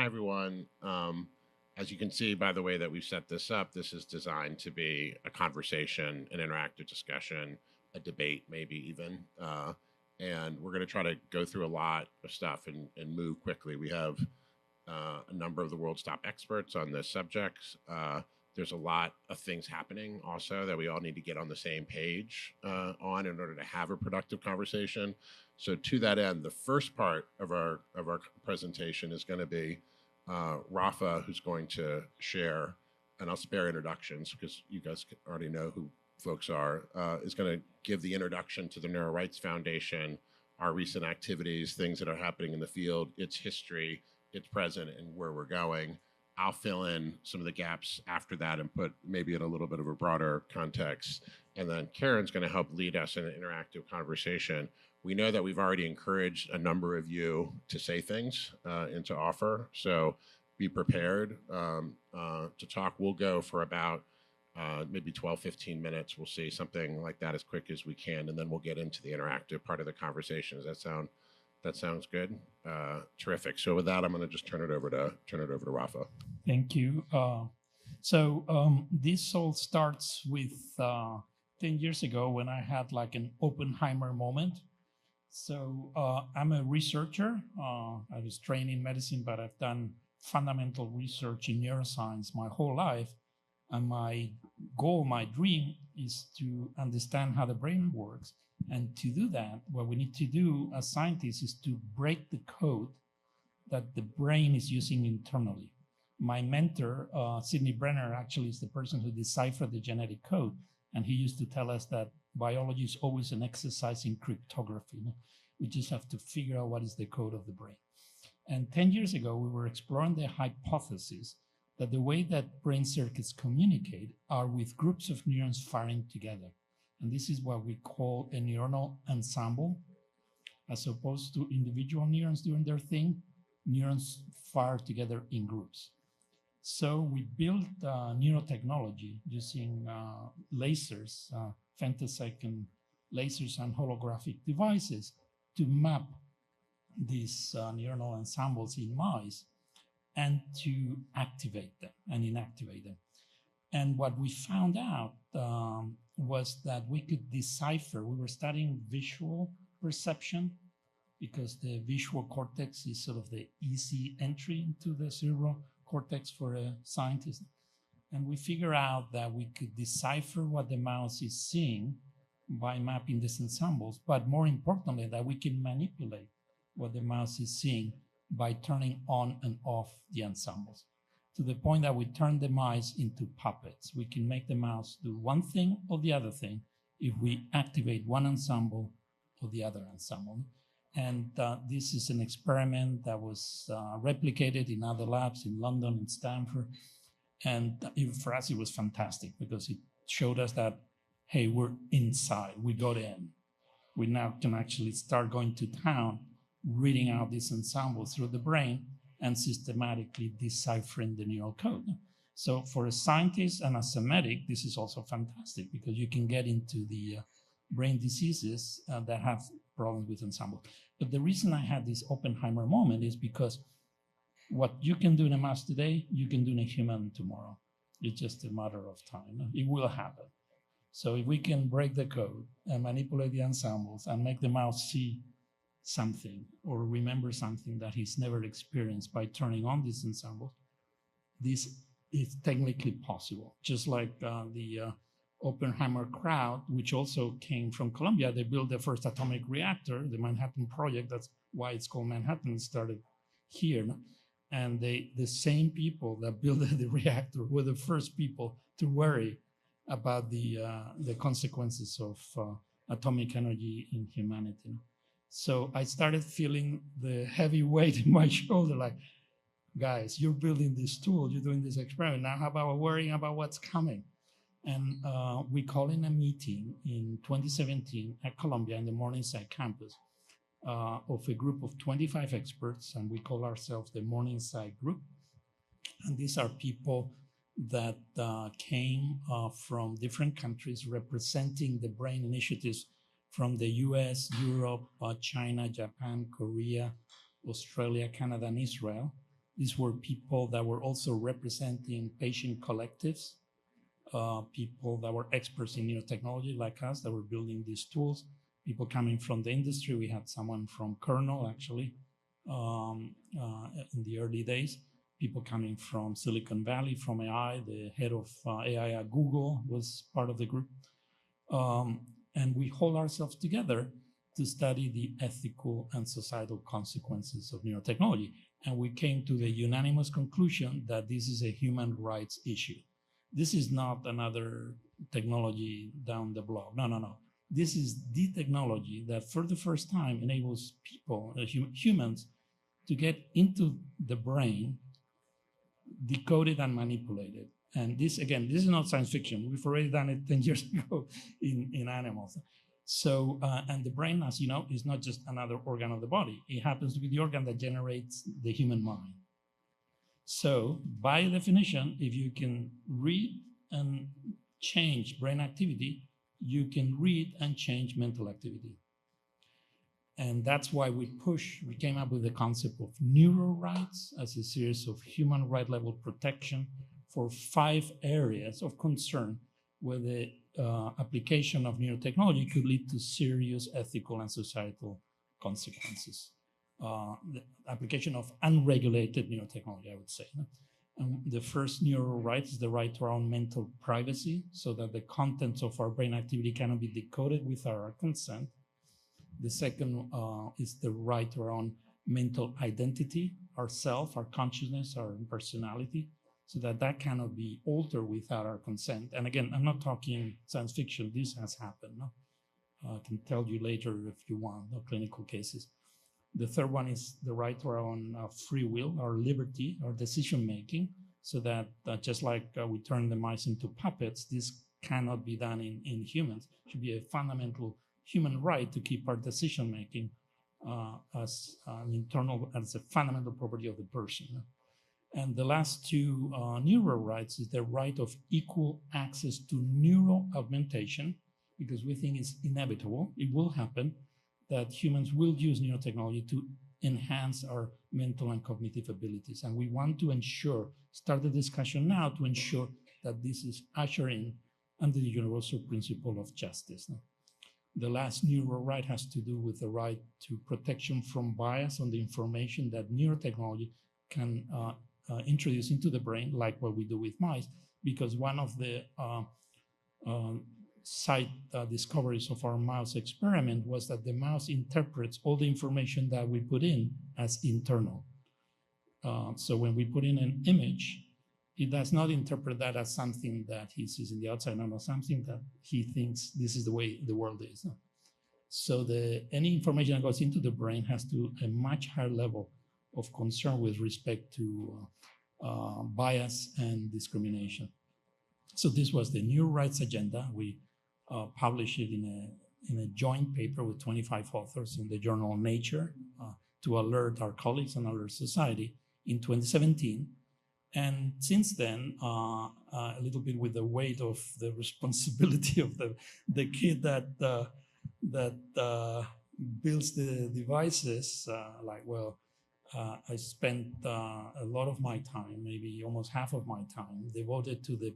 everyone. As you can see by the way that we've set this up, this is designed to be a conversation, an interactive discussion, a debate, maybe even. And we're going to try to go through a lot of stuff and move quickly. We have a number of the world's top experts on this subject. There's a lot of things happening also that we all need to get on the same page on in order to have a productive conversation. So to that end, the first part of our presentation is going to be Rafa, who's going to share, and I'll spare introductions because you guys already know who folks are, is going to give the introduction to the Neuro Rights Foundation, our recent activities, things that are happening in the field, its history, its present, and where we're going. I'll fill in some of the gaps after that and put maybe in a little bit of a broader context. And then Karen's going to help lead us in an interactive conversation. We know that we've already encouraged a number of you to say things and to offer. So be prepared to talk. We'll go for about maybe 12, 15 minutes. We'll see something like that as quick as we can. And then we'll get into the interactive part of the conversation. Does that sounds good? Terrific. So with that, I'm going to just turn it over to Rafa. Thank you. This all starts with 10 years ago when I had like an Oppenheimer moment. So I'm a researcher. I was trained in medicine, but I've done fundamental research in neuroscience my whole life. And my goal, my dream is to understand how the brain works. And to do that, what we need to do as scientists is to break the code that the brain is using internally. My mentor, Sidney Brenner, actually is the person who deciphered the genetic code. And he used to tell us that biology is always an exercise in cryptography. We just have to figure out what is the code of the brain. And 10 years ago, we were exploring the hypothesis that the way that brain circuits communicate are with groups of neurons firing together. And this is what we call a neuronal ensemble. As opposed to individual neurons doing their thing, neurons fire together in groups. So we built neurotechnology using lasers, femtosecond lasers and holographic devices to map these neuronal ensembles in mice and to activate them and inactivate them. And what we found out was that we could decipher, we were studying visual perception because the visual cortex is sort of the easy entry into the cerebral cortex for a scientist. And we figure out that we could decipher what the mouse is seeing by mapping these ensembles, but more importantly, that we can manipulate what the mouse is seeing by turning on and off the ensembles, to the point that we turn the mice into puppets. We can make the mouse do one thing or the other thing if we activate one ensemble or the other ensemble. And this is an experiment that was replicated in other labs in London and Stanford. And for us, it was fantastic because it showed us that, hey, we're inside, we got in. We now can actually start going to town, reading out these ensembles through the brain and systematically deciphering the neural code. So for a scientist and as a medic, this is also fantastic because you can get into the brain diseases that have problems with ensemble. But the reason I had this Oppenheimer moment is because what you can do in a mouse today, you can do in a human tomorrow. It's just a matter of time. It will happen. So if we can break the code and manipulate the ensembles and make the mouse see something or remember something that he's never experienced by turning on these ensembles, this is technically possible. Just like the Oppenheimer crowd, which also came from Columbia, they built the first atomic reactor, the Manhattan Project. That's why it's called Manhattan. It started here. And the same people that built the reactor were the first people to worry about the consequences of atomic energy in humanity. So I started feeling the heavy weight in my shoulder, like, guys, you're building this tool, you're doing this experiment. Now how about worrying about what's coming? And we called in a meeting in 2017 at Columbia in the Morningside campus of a group of 25 experts, and we call ourselves the Morningside Group. And these are people that came from different countries representing the brain initiatives from the US, Europe, China, Japan, Korea, Australia, Canada, and Israel. These were people that were also representing patient collectives, people that were experts in neurotechnology like us that were building these tools, people coming from the industry. We had someone from Kernel, actually, in the early days, people coming from Silicon Valley, from AI. The head of AI at Google was part of the group. And we hold ourselves together to study the ethical and societal consequences of neurotechnology. And we came to the unanimous conclusion that this is a human rights issue. This is not another technology down the block. No, no, no. This is the technology that for the first time enables people, humans, to get into the brain, decoded and manipulated. And this, again, this is not science fiction. We've already done it 10 years ago in animals. So, and the brain, as you know, is not just another organ of the body. It happens to be the organ that generates the human mind. So, by definition, if you can read and change brain activity, you can read and change mental activity. And that's why we came up with the concept of neural rights as a series of human right level protection for 5 areas of concern where the application of neurotechnology could lead to serious ethical and societal consequences. The application of unregulated neurotechnology, I would say. And the first neural right is the right to our own mental privacy, so that the contents of our brain activity cannot be decoded without our consent. The second is the right to our own mental identity, our self, our consciousness, our personality, so that that cannot be altered without our consent. And again, I'm not talking science fiction. This has happened. No? I can tell you later if you want, no clinical cases. The third one is the right to our own free will, our liberty, our decision-making, so that just like we turn the mice into puppets, this cannot be done in humans. It should be a fundamental human right to keep our decision-making as a fundamental property of the person. And the last 2 neural rights is the right of equal access to neural augmentation, because we think it's inevitable, it will happen, that humans will use neurotechnology to enhance our mental and cognitive abilities. And we want to start the discussion now to ensure that this is ushering under the universal principle of justice. The last neural right has to do with the right to protection from bias on the information that neurotechnology can introduce into the brain, like what we do with mice, because one of the side discoveries of our mouse experiment was that the mouse interprets all the information that we put in as internal. So when we put in an image, it does not interpret that as something that he sees in the outside, no, something that he thinks this is the way the world is. So any information that goes into the brain has to a much higher level of concern with respect to bias and discrimination. So this was the Neural Rights Agenda. We published it in a joint paper with 25 authors in the journal Nature to alert our colleagues and alert society in 2017. And since then, a little bit with the weight of the responsibility of the kid that builds the devices, I spent a lot of my time, maybe almost half of my time, devoted to the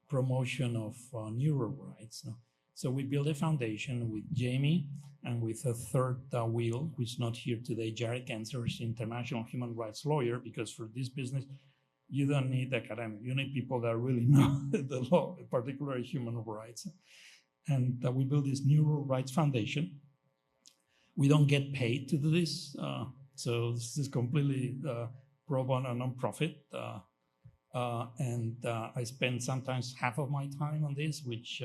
promotion of neural rights. So we built a foundation with Jamie and with a third wheel, who's not here today, Jared Genser, who's an international human rights lawyer, because for this business, you don't need academic. You need people that really know the law, particularly human rights. And we built this Neural Rights Foundation. We don't get paid to do this. So this is completely pro bono nonprofit. And I spend sometimes half of my time on this, which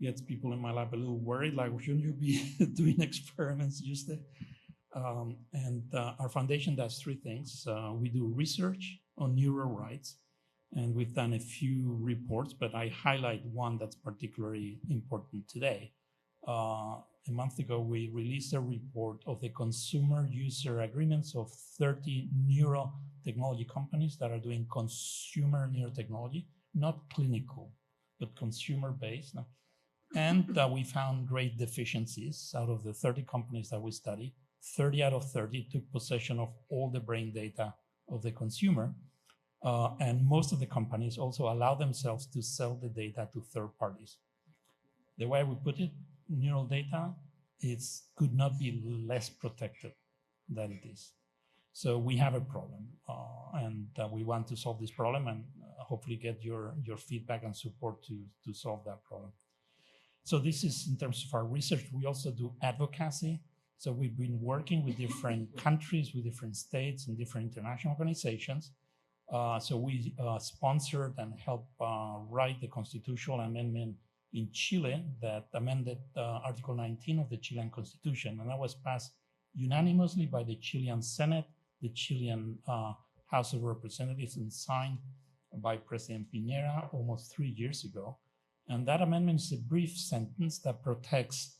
gets people in my lab a little worried, like, shouldn't you be doing experiments just there? And our foundation does 3 things. We do research on neural rights, and we've done a few reports, but I highlight one that's particularly important today. A month ago, we released a report of the consumer user agreements of 30 neural technology companies that are doing consumer neurotechnology, not clinical, but consumer-based. And we found great deficiencies out of the 30 companies that we studied. 30 out of 30 took possession of all the brain data of the consumer. And most of the companies also allow themselves to sell the data to third parties. The way we put it, neural data could not be less protected than it is. So we have a problem, and we want to solve this problem, and hopefully get your feedback and support to solve that problem. So this is in terms of our research. We also do advocacy. So we've been working with different countries, with different states and different international organizations. So we sponsored and helped write the constitutional amendment in Chile that amended Article 19 of the Chilean Constitution. And that was passed unanimously by the Chilean Senate, the Chilean House of Representatives, and signed by President Piñera almost 3 years ago. And that amendment is a brief sentence that protects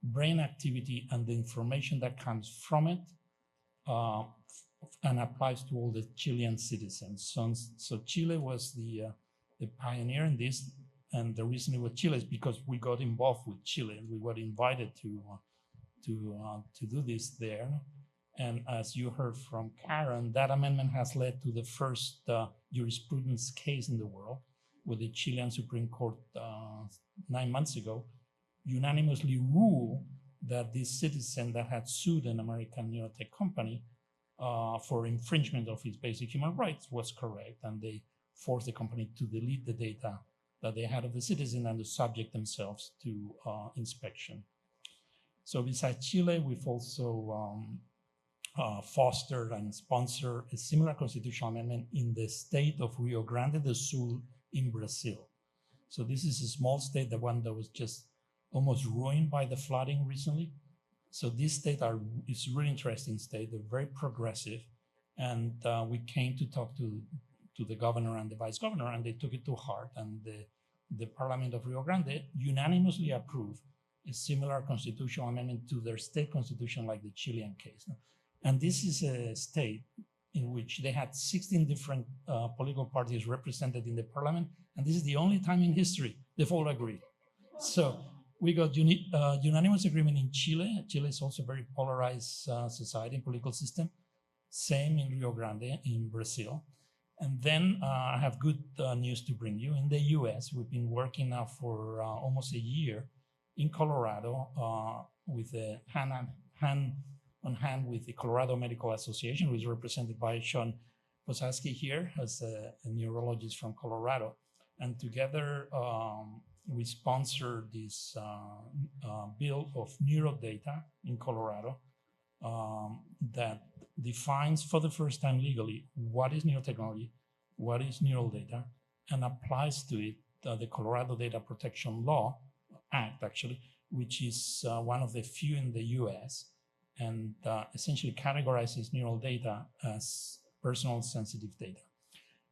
brain activity and the information that comes from it, and applies to all the Chilean citizens. So Chile was the pioneer in this, and the reason it was Chile is because we got involved with Chile, and we were invited to do this there. And as you heard from Karen, that amendment has led to the first jurisprudence case in the world, where the Chilean Supreme Court 9 months ago unanimously ruled that this citizen that had sued an American neurotech company for infringement of his basic human rights was correct, and they forced the company to delete the data that they had of the citizen and to subject themselves to inspection. So besides Chile, we've also fostered and sponsored a similar constitutional amendment in the state of Rio Grande do Sul in Brazil. So this is a small state, the one that was just almost ruined by the flooding recently. So this state is a really interesting state. They're very progressive. And we came to talk to the governor and the vice governor, and they took it to heart. And the Parliament of Rio Grande unanimously approved a similar constitutional amendment to their state constitution, like the Chilean case. And this is a state in which they had 16 different political parties represented in the parliament. And this is the only time in history they've all agreed. So we got unanimous agreement in Chile. Chile is also a very polarized society and political system. Same in Rio Grande in Brazil. And then I have good news to bring you. In the US, we've been working now for almost a year in Colorado with a hand on hand with the Colorado Medical Association, who is represented by Sean Posaski here as a neurologist from Colorado. And together we sponsored this bill of neural data in Colorado that defines for the first time legally what is neurotechnology, what is neural data, and applies to it the Colorado Data Protection Law Act, actually, which is one of the few in the US, and essentially categorizes neural data as personal sensitive data.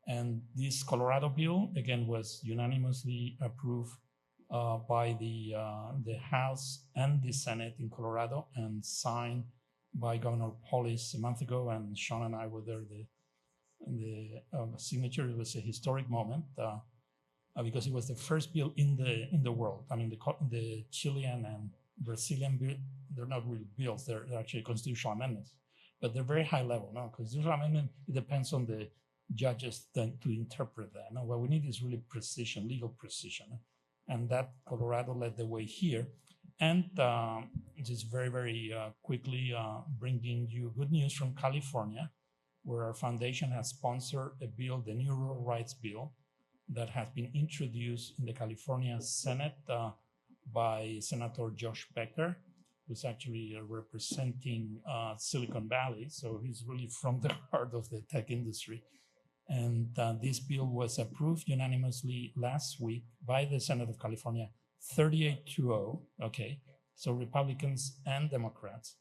And this Colorado bill, again, was unanimously approved by the House and the Senate in Colorado, and signed by Governor Polis a month ago, and Sean and I were there. The signature. It was a historic moment because it was the first bill in the world. I mean, the Chilean and Brazilian bill, they're not really bills; they're actually constitutional amendments, but they're very high level. No, constitutional amendment, it depends on the judges to interpret that. No, what we need is really precision, legal precision, and that Colorado led the way here. And just very, very quickly bringing you good news from California, where our foundation has sponsored a bill, the Neural Rights Bill, that has been introduced in the California Senate by Senator Josh Becker, who's actually representing Silicon Valley. So he's really from the heart of the tech industry. And this bill was approved unanimously last week by the Senate of California, 38-0, okay? So Republicans and Democrats.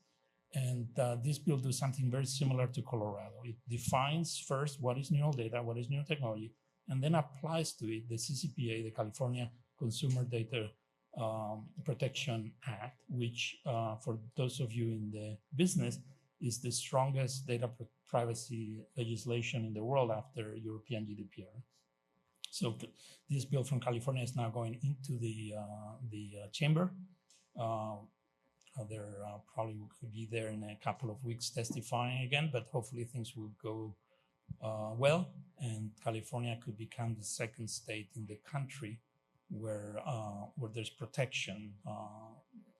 And this bill does something very similar to Colorado. It defines first what is neural data, what is neurotechnology, and then applies to it the CCPA, the California Consumer Data Protection Act, which for those of you in the business is the strongest data privacy legislation in the world after European GDPR. So this bill from California is now going into the chamber. They're probably will be there in a couple of weeks testifying again, but hopefully things will go well, and California could become the second state in the country where there's protection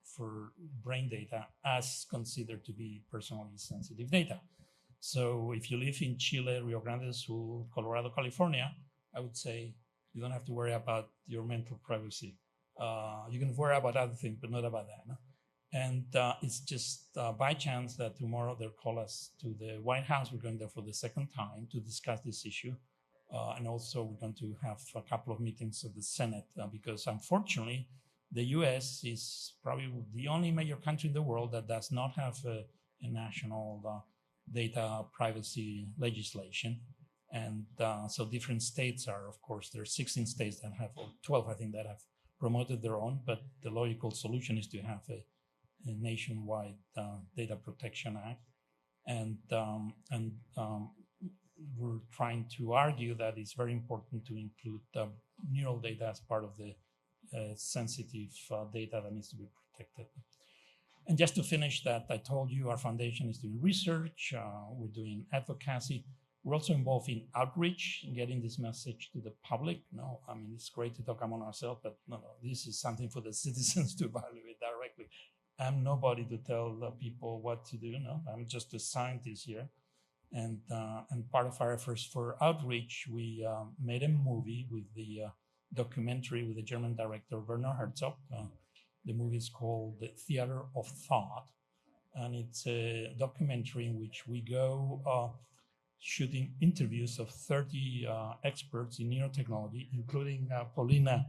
for brain data as considered to be personally sensitive data. So if you live in Chile, Rio Grande do Sul, Colorado, California, I would say you don't have to worry about your mental privacy. You can worry about other things, but not about that. No? And it's just by chance that tomorrow they'll call us to the White House. We're going there for the second time to discuss this issue. And also we're going to have a couple of meetings of the Senate because unfortunately, the US is probably the only major country in the world that does not have a national data privacy legislation. And so different states are, of course, there are 16 states that have, or 12, I think, that have promoted their own, but the logical solution is to have a nationwide Data Protection Act. And we're trying to argue that it's very important to include neural data as part of the sensitive data that needs to be protected. And just to finish that, I told you our foundation is doing research, we're doing advocacy. We're also involved in outreach, in getting this message to the public. No, I mean, it's great to talk among ourselves, but no, this is something for the citizens to evaluate directly. I'm nobody to tell the people what to do. No, I'm just a scientist here. And part of our efforts for outreach, we made a movie with the documentary with the German director Werner Herzog. The movie is called The Theater of Thought. And it's a documentary in which we go shooting interviews of 30 experts in neurotechnology, including Paulina,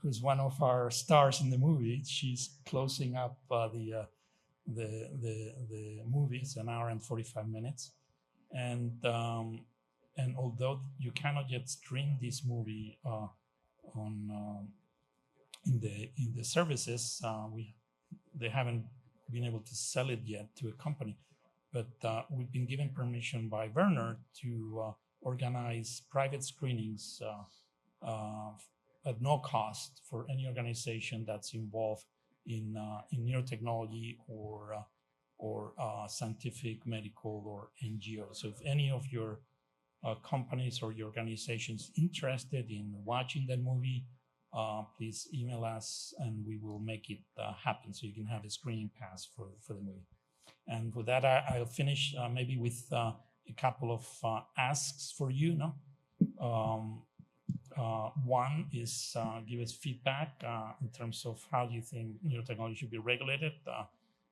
who's one of our stars in the movie. She's closing up the movie. It's an hour and 45 minutes. And although you cannot yet stream this movie in the services, they haven't been able to sell it yet to a company. But we've been given permission by Werner to organize private screenings at no cost for any organization that's involved in neurotechnology or scientific, medical, or NGO. So if any of your companies or your organizations interested in watching that movie, please email us and we will make it happen so you can have a screening pass for the movie. And with that, I'll finish maybe with a couple of asks for you. No? One is give us feedback in terms of how you think neurotechnology should be regulated.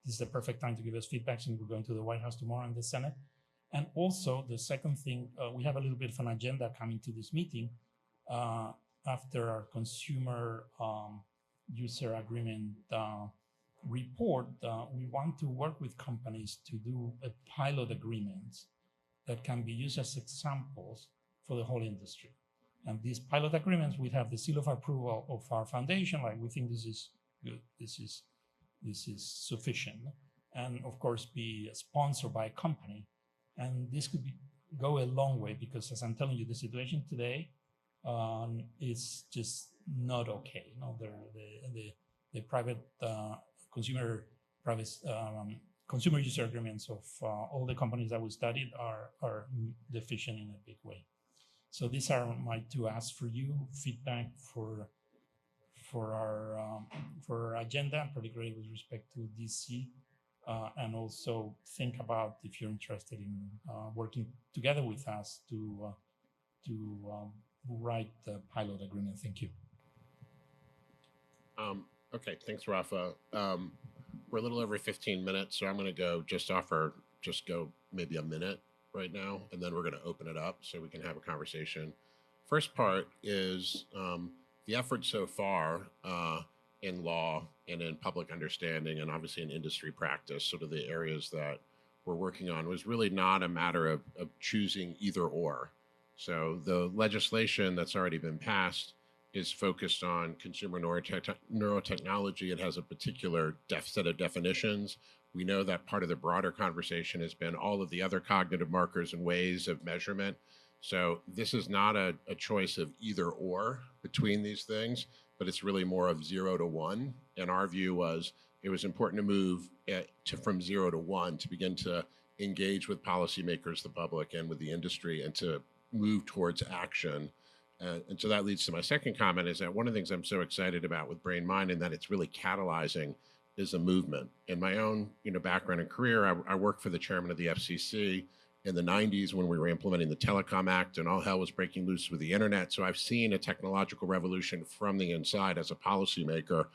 This is the perfect time to give us feedback since we're going to the White House tomorrow and the Senate. And also the second thing, we have a little bit of an agenda coming to this meeting. After our consumer user agreement report, we want to work with companies to do a pilot agreements that can be used as examples for the whole industry. And these pilot agreements, we have the seal of approval of our foundation, like we think this is good, this is sufficient, and of course be sponsored by a company. And this could go a long way because, as I'm telling you, the situation today is just not okay. No, the private consumer user agreements of all the companies that we studied are deficient in a big way. So these are my two asks for you: feedback for our agenda, particularly with respect to DC, and also think about if you're interested in working together with us to write the pilot agreement. Thank you. Okay, thanks, Rafa. We're a little over 15 minutes, so I'm going to go maybe a minute right now, and then we're going to open it up so we can have a conversation. First part is the effort so far in law and in public understanding and obviously in industry practice, sort of the areas that we're working on, was really not a matter of choosing either or. So the legislation that's already been passed is focused on consumer neurotechnology. It has a particular set of definitions. We know that part of the broader conversation has been all of the other cognitive markers and ways of measurement. So this is not a choice of either or between these things, but it's really more of 0 to 1. And our view was it was important to move from 0 to 1 to begin to engage with policymakers, the public, and with the industry, and to move towards action. And so that leads to my second comment, is that one of the things I'm so excited about with Brain Mind, and that it's really catalyzing, is a movement. In my own background and career, I worked for the chairman of the FCC in the 90s when we were implementing the Telecom Act and all hell was breaking loose with the internet. So I've seen a technological revolution from the inside as a policymaker.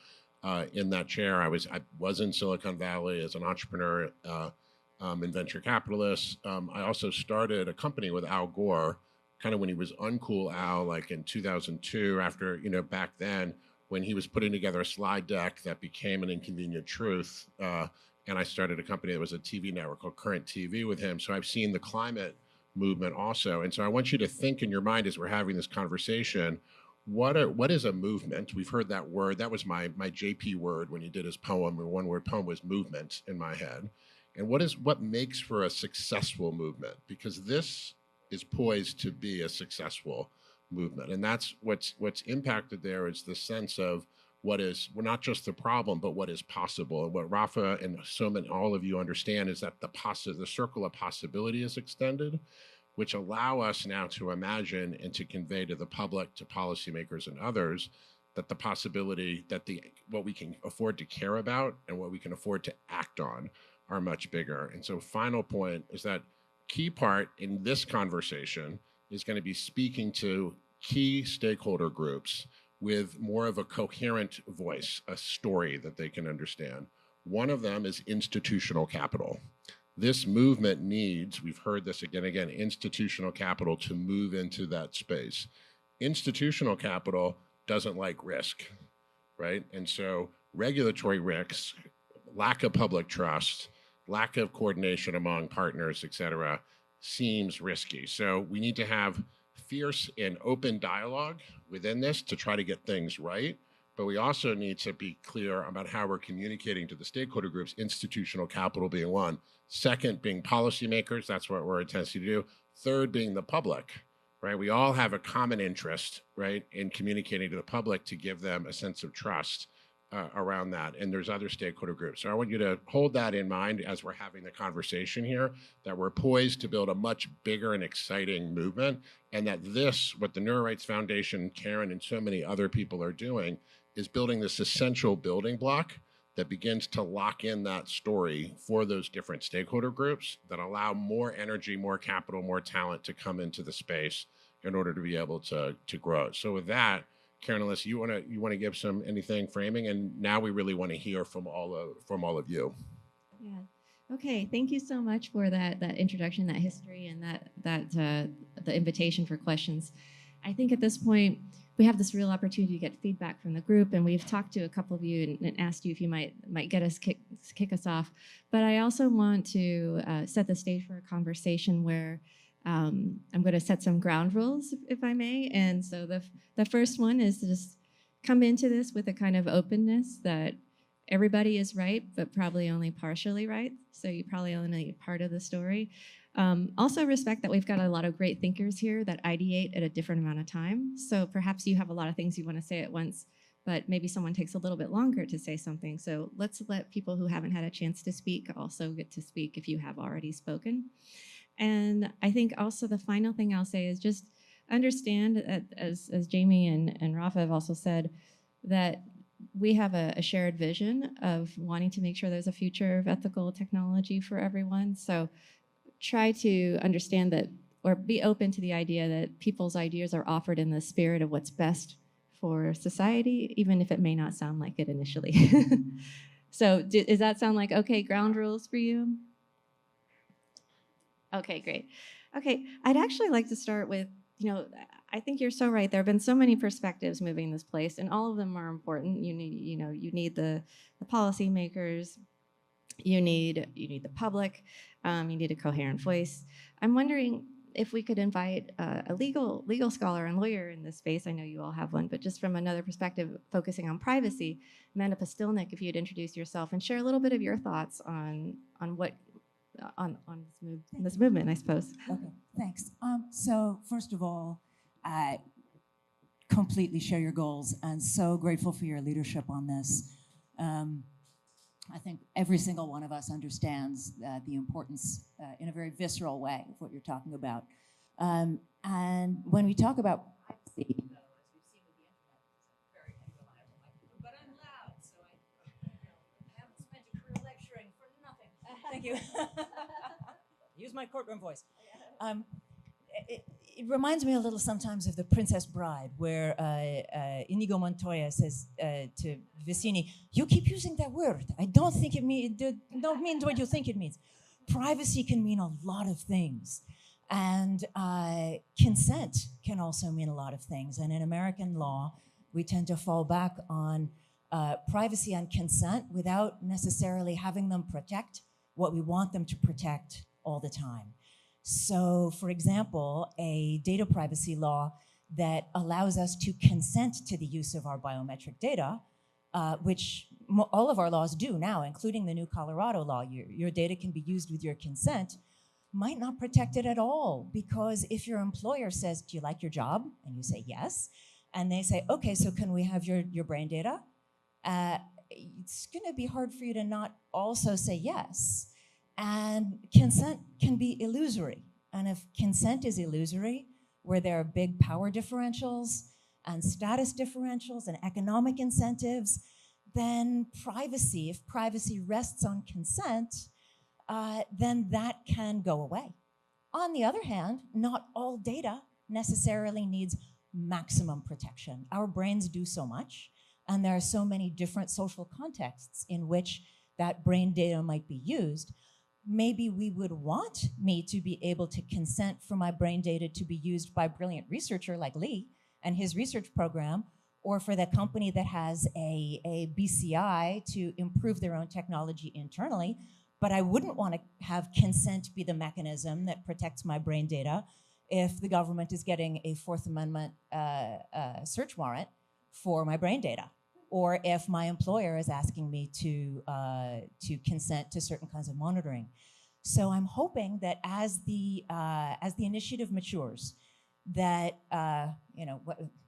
In that chair, I was in Silicon Valley as an entrepreneur and venture capitalist. I also started a company with Al Gore, kind of when he was uncool Al, like in 2002, after, back then, when he was putting together a slide deck that became An Inconvenient Truth. And I started a company that was a TV network called Current TV with him. So I've seen the climate movement also. And so I want you to think in your mind as we're having this conversation, what is a movement? We've heard that word. That was my JP word when he did his poem, or one-word poem was movement in my head. And what makes for a successful movement? Because this is poised to be a successful movement. And that's what's impacted there, is the sense of what is, well, not just the problem, but what is possible. And what Rafa and so many, all of you understand, is that the circle of possibility is extended, which allow us now to imagine and to convey to the public, to policymakers and others, that the possibility that what we can afford to care about and what we can afford to act on are much bigger. And so final point is that key part in this conversation is going to be speaking to key stakeholder groups with more of a coherent voice, a story that they can understand. One of them is institutional capital. This movement needs, we've heard this again and again, institutional capital to move into that space. Institutional capital doesn't like risk, right? And so regulatory risks, lack of public trust, lack of coordination among partners, et cetera, seems risky. So we need to have fierce and open dialogue within this to try to get things right. But we also need to be clear about how we're communicating to the stakeholder groups, institutional capital being one. Second, being policymakers, that's what we're attempting to do. Third, being the public, right? We all have a common interest, right, in communicating to the public to give them a sense of trust around that. And there's other stakeholder groups. So I want you to hold that in mind as we're having the conversation here, that we're poised to build a much bigger and exciting movement, and that this, what the NeuroRights Foundation, Karen, and so many other people are doing, is building this essential building block that begins to lock in that story for those different stakeholder groups that allow more energy, more capital, more talent to come into the space in order to be able to grow. So with that, Karen, Alyssa, you want to give some anything framing, and now we really want to hear from all of you. Yeah. Okay. Thank you so much for that introduction, that history, and the invitation for questions. I think at this point we have this real opportunity to get feedback from the group, and we've talked to a couple of you and asked you if you might get us kick us off. But I also want to set the stage for a conversation where I'm going to set some ground rules, if I may. And so the first one is to just come into this with a kind of openness that everybody is right, but probably only partially right. So you probably only part of the story. Also respect that we've got a lot of great thinkers here that ideate at a different amount of time. So perhaps you have a lot of things you want to say at once, but maybe someone takes a little bit longer to say something. So let's let people who haven't had a chance to speak also get to speak if you have already spoken. And I think also the final thing I'll say is just understand that, as Jamie and Rafa have also said, that we have a shared vision of wanting to make sure there's a future of ethical technology for everyone. So try to understand that, or be open to the idea that people's ideas are offered in the spirit of what's best for society, even if it may not sound like it initially. So does that sound like okay ground rules for you? Okay, great. Okay, I'd actually like to start with, I think you're so right. There have been so many perspectives moving this place, and all of them are important. You need the policymakers, you need the public, you need a coherent voice. I'm wondering if we could invite a legal scholar and lawyer in this space. I know you all have one, but just from another perspective, focusing on privacy. Amanda Postilnick, if you'd introduce yourself and share a little bit of your thoughts on what on this movement, I suppose. Okay, thanks. So first of all, I completely share your goals and so grateful for your leadership on this. I think every single one of us understands the importance in a very visceral way of what you're talking about. And when we talk about privacy, though, as we've seen with the internet, it's a very unreliable microphone, but I'm loud, so I haven't spent a career lecturing for nothing. Thank you. Use my courtroom voice. It reminds me a little sometimes of The Princess Bride, where Inigo Montoya says to Vicini, "You keep using that word. I don't think it don't mean what you think it means." Privacy can mean a lot of things, and consent can also mean a lot of things. And in American law, we tend to fall back on privacy and consent without necessarily having them protect what we want them to protect all the time. So, for example, a data privacy law that allows us to consent to the use of our biometric data, which all of our laws do now, including the new Colorado law. Your data can be used with your consent, might not protect it at all, because if your employer says, "Do you like your job?" and you say yes, and they say, "Okay, so can we have your brain data?" It's going to be hard for you to not also say yes. And consent can be illusory. And if consent is illusory, where there are big power differentials and status differentials and economic incentives, then privacy, if privacy rests on consent, then that can go away. On the other hand, not all data necessarily needs maximum protection. Our brains do so much, and there are so many different social contexts in which that brain data might be used. Maybe we would want me to be able to consent for my brain data to be used by a brilliant researcher like Lee and his research program, or for the company that has a BCI to improve their own technology internally. But I wouldn't want to have consent be the mechanism that protects my brain data if the government is getting a Fourth Amendment search warrant for my brain data, or if my employer is asking me to consent to certain kinds of monitoring. So I'm hoping that as the initiative matures, that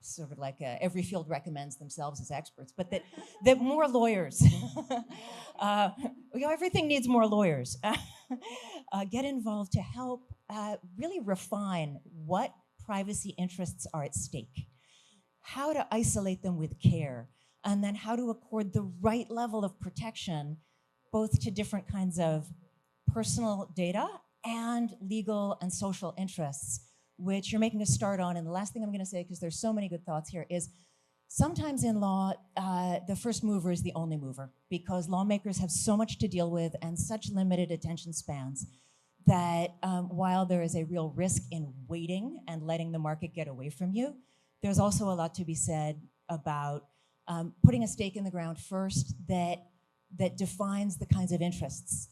sort of like every field recommends themselves as experts, but that more lawyers, everything needs more lawyers, get involved to help really refine what privacy interests are at stake, how to isolate them with care, and then how to accord the right level of protection both to different kinds of personal data and legal and social interests, which you're making a start on. And the last thing I'm going to say, because there's so many good thoughts here, is sometimes in law, the first mover is the only mover, because lawmakers have so much to deal with and such limited attention spans that while there is a real risk in waiting and letting the market get away from you, there's also a lot to be said about putting a stake in the ground first that defines the kinds of interests,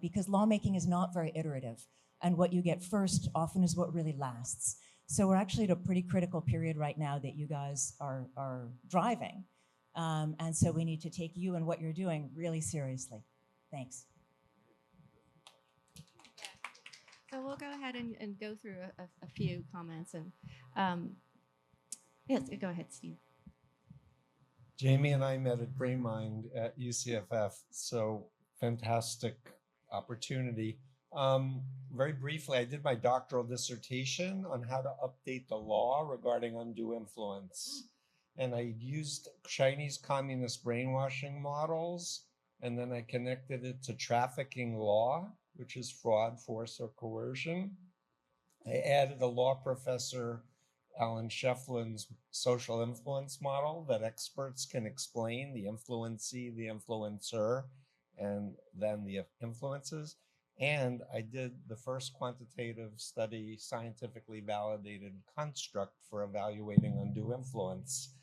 because lawmaking is not very iterative, and what you get first often is what really lasts. So we're actually at a pretty critical period right now that you guys are driving, and so we need to take you and what you're doing really seriously. Thanks. So we'll go ahead and go through a few comments. And yes, go ahead, Steve. Jamie and I met at BrainMind at UCFF, so fantastic opportunity. Very briefly, I did my doctoral dissertation on how to update the law regarding undue influence. And I used Chinese communist brainwashing models, and then I connected it to trafficking law, which is fraud, force, or coercion. I added a law professor, Alan Shefflin's social influence model, that experts can explain the influencee, the influencer, and then the influences. And I did the first quantitative study, scientifically validated construct for evaluating undue influence,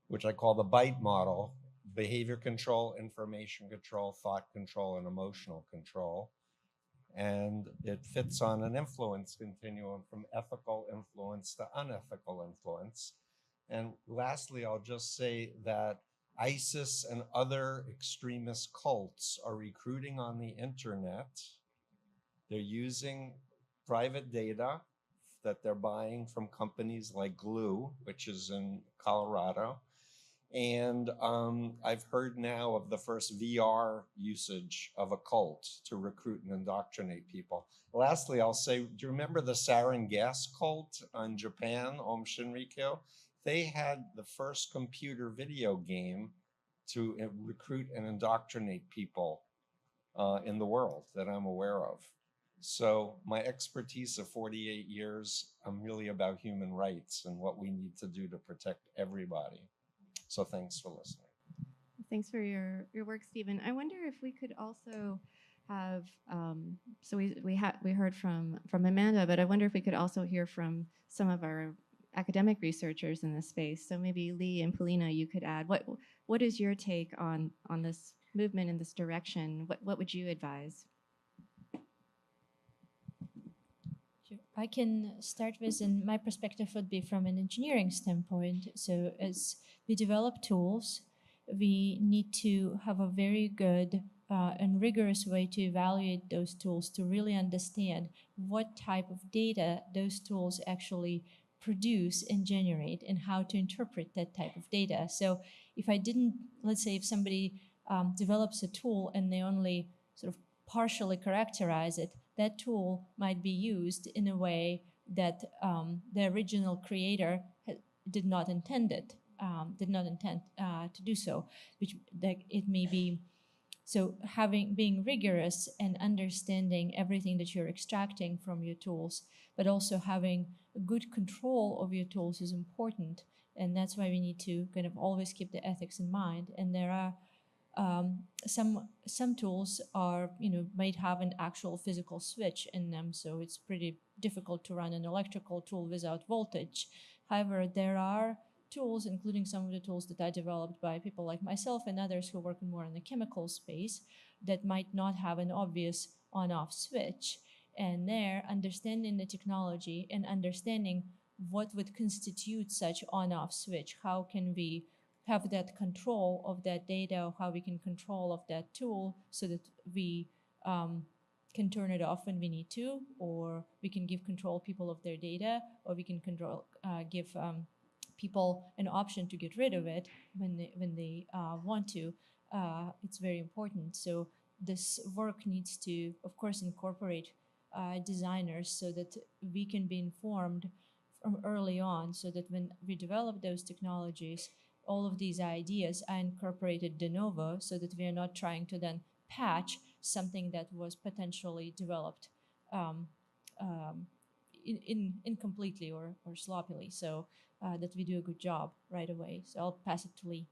which I call the BITE model: behavior control, information control, thought control, and emotional control. And it fits on an influence continuum from ethical influence to unethical influence. And lastly, I'll just say that ISIS and other extremist cults are recruiting on the internet. They're using private data that they're buying from companies like Glue, which is in Colorado. And I've heard now of the first VR usage of a cult to recruit and indoctrinate people. Lastly, I'll say, do you remember the sarin gas cult in Japan, Om Shinrikyo? They had the first computer video game to recruit and indoctrinate people in the world that I'm aware of. So my expertise of 48 years, I'm really about human rights and what we need to do to protect everybody. So thanks for listening. Thanks for your work, Stephen. I wonder if we could also have, so we heard from Amanda, but I wonder if we could also hear from some of our academic researchers in this space. So maybe Lee and Polina, you could add, what is your take on this movement in this direction? What would you advise? Sure. I can start with, and my perspective would be from an engineering standpoint. So as we develop tools, we need to have a very good and rigorous way to evaluate those tools to really understand what type of data those tools actually produce and generate and how to interpret that type of data. So if I didn't, let's say if somebody develops a tool and they only sort of partially characterize it, that tool might be used in a way that the original creator did not intend to do so, which that it may be. So being rigorous and understanding everything that you're extracting from your tools, but also having good control of your tools is important. And that's why we need to kind of always keep the ethics in mind. And there are some tools might have an actual physical switch in them, so it's pretty difficult to run an electrical tool without voltage. However, there are tools, including some of the tools that are developed by people like myself and others who work more in the chemical space, that might not have an obvious on-off switch. And there, understanding the technology and understanding what would constitute such on-off switch, how can we have that control of that data, or how we can control of that tool so that we can turn it off when we need to, or we can give control people of their data, or we can give people an option to get rid of it when they want to. It's very important. So this work needs to, of course, incorporate designers so that we can be informed from early on, so that when we develop those technologies, all of these ideas are incorporated de novo, so that we are not trying to then patch something that was potentially developed incompletely or sloppily. So that we do a good job right away. So I'll pass it to Lee.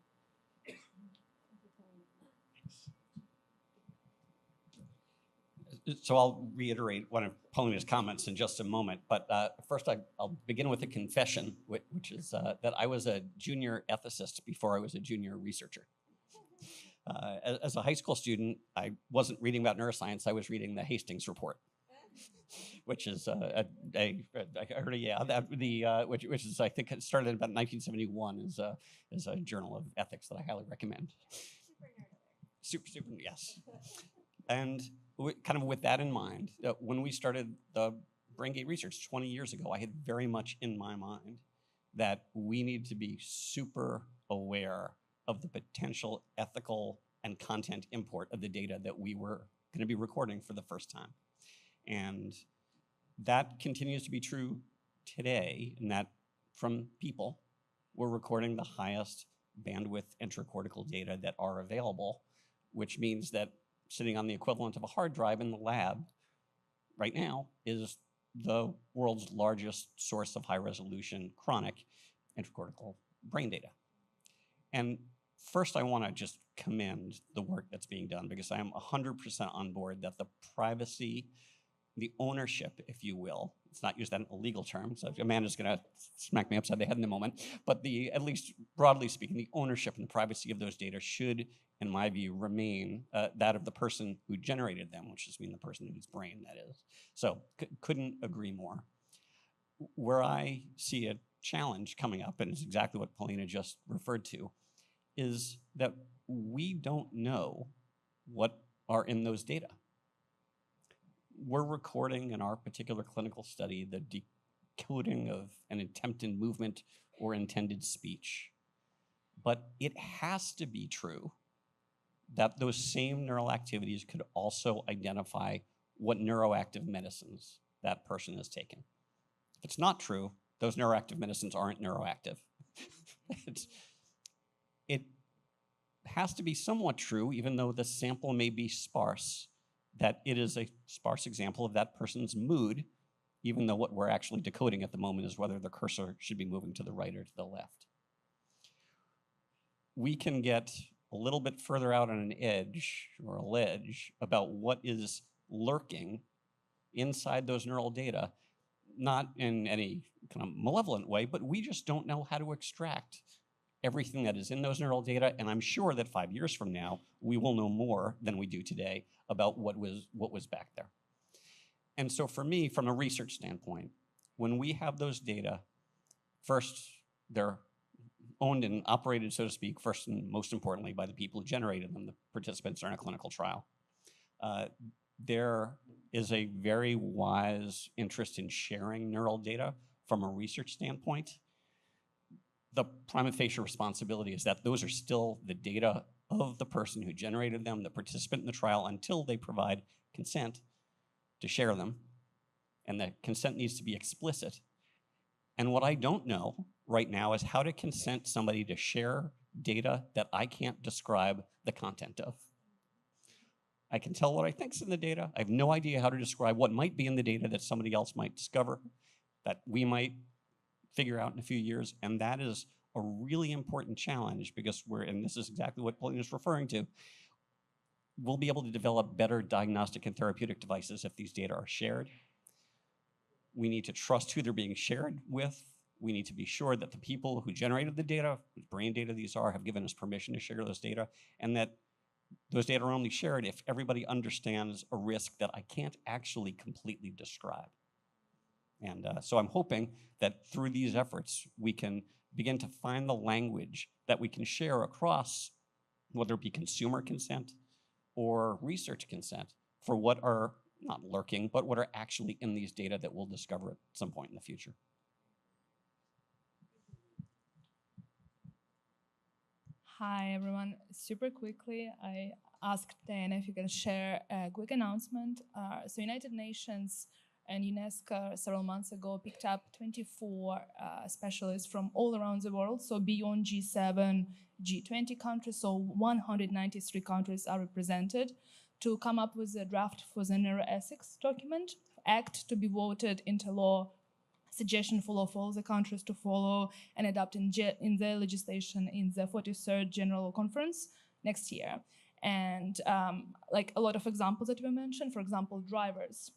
So I'll reiterate one of Polina's comments in just a moment, but first I'll begin with a confession, which is that I was a junior ethicist before I was a junior researcher. As a high school student, I wasn't reading about neuroscience, I was reading the Hastings Report, which is which is, I think it started in about 1971 as a journal of ethics that I highly recommend. Super, yes. And kind of with that in mind, when we started the BrainGate research 20 years ago, I had very much in my mind that we need to be super aware of the potential ethical and content import of the data that we were going to be recording for the first time. And that continues to be true today, in that from people, we're recording the highest bandwidth intracortical data that are available, which means that sitting on the equivalent of a hard drive in the lab right now is the world's largest source of high-resolution chronic intracortical brain data. And first, I want to just commend the work that's being done, because I am 100% on board that the privacy, the ownership, if you will, it's not used in a legal term, so Amanda's going to smack me upside the head in a moment, but at least broadly speaking, the ownership and the privacy of those data should, in my view, remain that of the person who generated them, which is the person whose brain that is. So couldn't agree more. Where I see a challenge coming up, and it's exactly what Polina just referred to, is that we don't know what are in those data. We're recording in our particular clinical study the decoding of an attempted movement or intended speech. But it has to be true that those same neural activities could also identify what neuroactive medicines that person is taking. If it's not true, those neuroactive medicines aren't neuroactive. It has to be somewhat true, even though the sample may be sparse, that it is a sparse example of that person's mood, even though what we're actually decoding at the moment is whether the cursor should be moving to the right or to the left. We can get a little bit further out on an edge or a ledge about what is lurking inside those neural data, not in any kind of malevolent way, but we just don't know how to extract everything that is in those neural data. And I'm sure that 5 years from now, we will know more than we do today about what was back there. And so for me, from a research standpoint, when we have those data, first, they're owned and operated, so to speak, first and most importantly by the people who generated them, the participants are in a clinical trial. There is a very wise interest in sharing neural data from a research standpoint. The prima facie responsibility is that those are still the data of the person who generated them, the participant in the trial, until they provide consent to share them. And the consent needs to be explicit. And what I don't know right now is how to consent somebody to share data that I can't describe the content of. I can tell what I think's in the data. I have no idea how to describe what might be in the data that somebody else might discover, that we might figure out in a few years. And that is a really important challenge because and this is exactly what Pauline is referring to, we'll be able to develop better diagnostic and therapeutic devices if these data are shared. We need to trust who they're being shared with. We need to be sure that the people who generated the data, whose brain data these are, have given us permission to share those data, and that those data are only shared if everybody understands a risk that I can't actually completely describe. And so I'm hoping that through these efforts, we can begin to find the language that we can share across, whether it be consumer consent or research consent, for what are not lurking, but what are actually in these data that we'll discover at some point in the future. Hi, everyone. Super quickly, I asked Diana if you can share a quick announcement. So United Nations and UNESCO several months ago picked up 24 specialists from all around the world, so beyond G7, G20 countries, so 193 countries are represented, to come up with a draft for the neuroethics document, act to be voted into law, suggestion for all the countries to follow and adopt in their legislation in the 43rd General Conference next year. And like a lot of examples that we mentioned, for example, drivers.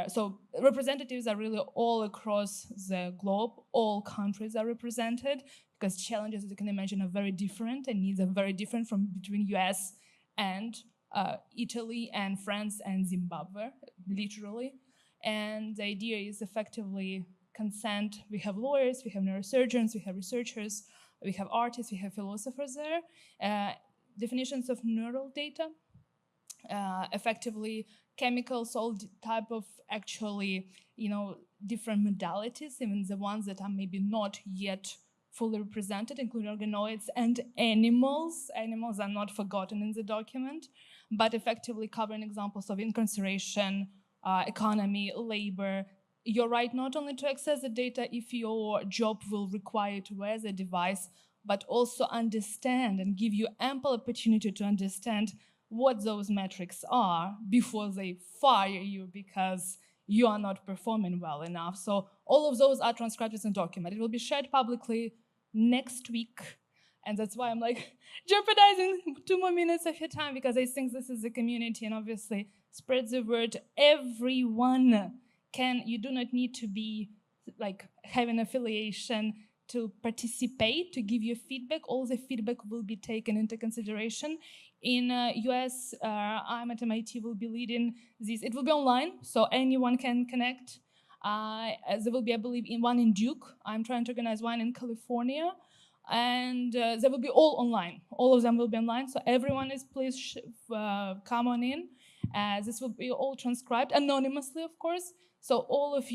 So representatives are really all across the globe, all countries are represented, because challenges, as you can imagine, are very different and needs are very different from between US and Italy and France and Zimbabwe, literally. And the idea is effectively consent. We have lawyers, we have neurosurgeons, we have researchers, we have artists, we have philosophers there. Definitions of neural data, effectively chemicals, all type of actually, different modalities, even the ones that are maybe not yet fully represented, including organoids and animals. Animals are not forgotten in the document, but effectively covering examples of incarceration, economy, labor. Your right not only to access the data if your job will require you to wear the device, but also understand and give you ample opportunity to understand what those metrics are before they fire you because you are not performing well enough. So all of those are transcribed as a document. It will be shared publicly next week. And that's why I'm like jeopardizing 2 more minutes of your time, because I think this is the community, and obviously spread the word. Everyone can, you do not need to be like having affiliation to participate, to give your feedback. All the feedback will be taken into consideration. In US, I'm at MIT, will be leading this. It will be online, so anyone can connect. There will be, I believe, one in Duke. I'm trying to organize one in California. And they will be all online. All of them will be online. So everyone is, please come on in. This will be all transcribed anonymously, of course. So all of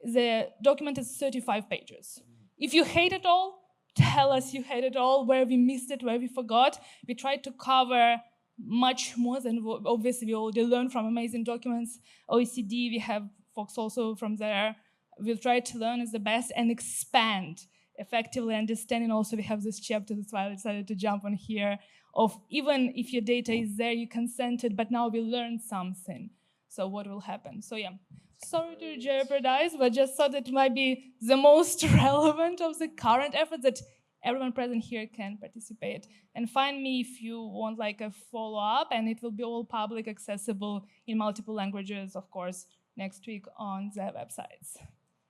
the document is 35 pages. If you hate it all, tell us you had it all, where we missed it, where we forgot. We tried to cover much more than obviously we already learned from amazing documents. OECD, we have folks also from there. We'll try to learn as the best and expand, effectively understanding. Also, we have this chapter, that's why I decided to jump on here, of even if your data is there, you consented, but now we learned something. So what will happen? So yeah, sorry to jeopardize, but just thought it might be the most relevant of the current efforts that everyone present here can participate. And find me if you want like a follow-up, and it will be all public, accessible in multiple languages, of course, next week on the websites.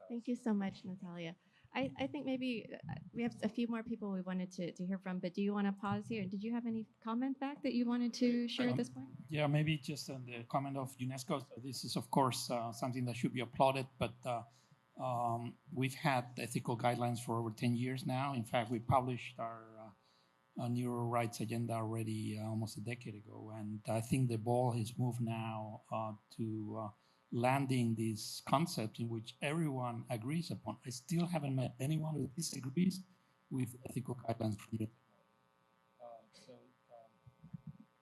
Thank you so much, Natalia. I think maybe we have a few more people we wanted to hear from, but do you want to pause here? Did you have any comment back that you wanted to share at this point? Yeah, maybe just on the comment of UNESCO. This is, of course, something that should be applauded, but we've had ethical guidelines for over 10 years now. In fact, we published our neural rights agenda already almost a decade ago, and I think the ball has moved now to landing these concepts in which everyone agrees upon. I still haven't met anyone who disagrees with ethical guidelines for new technology.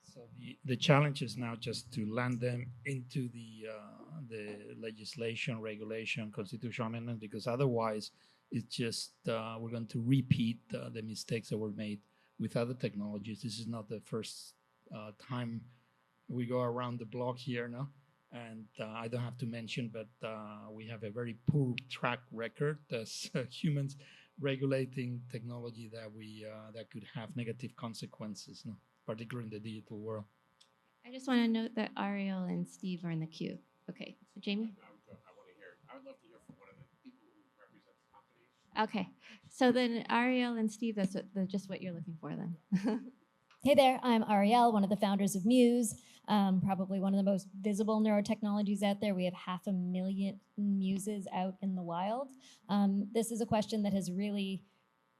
So the challenge is now just to land them into the legislation, regulation, constitutional amendment, because otherwise it's just we're going to repeat the mistakes that were made with other technologies. This is not the first time we go around the block here, no? And I don't have to mention, but we have a very poor track record as humans regulating technology that could have negative consequences, no? Particularly in the digital world. I just want to note that Ariel and Steve are in the queue. Okay, Jamie? I would love to hear from one of the people who represent the company. Okay, so then Ariel and Steve, that's just what you're looking for then. Hey there, I'm Ariel, one of the founders of Muse, probably one of the most visible neurotechnologies out there. We have 500,000 muses out in the wild. This is a question that has really,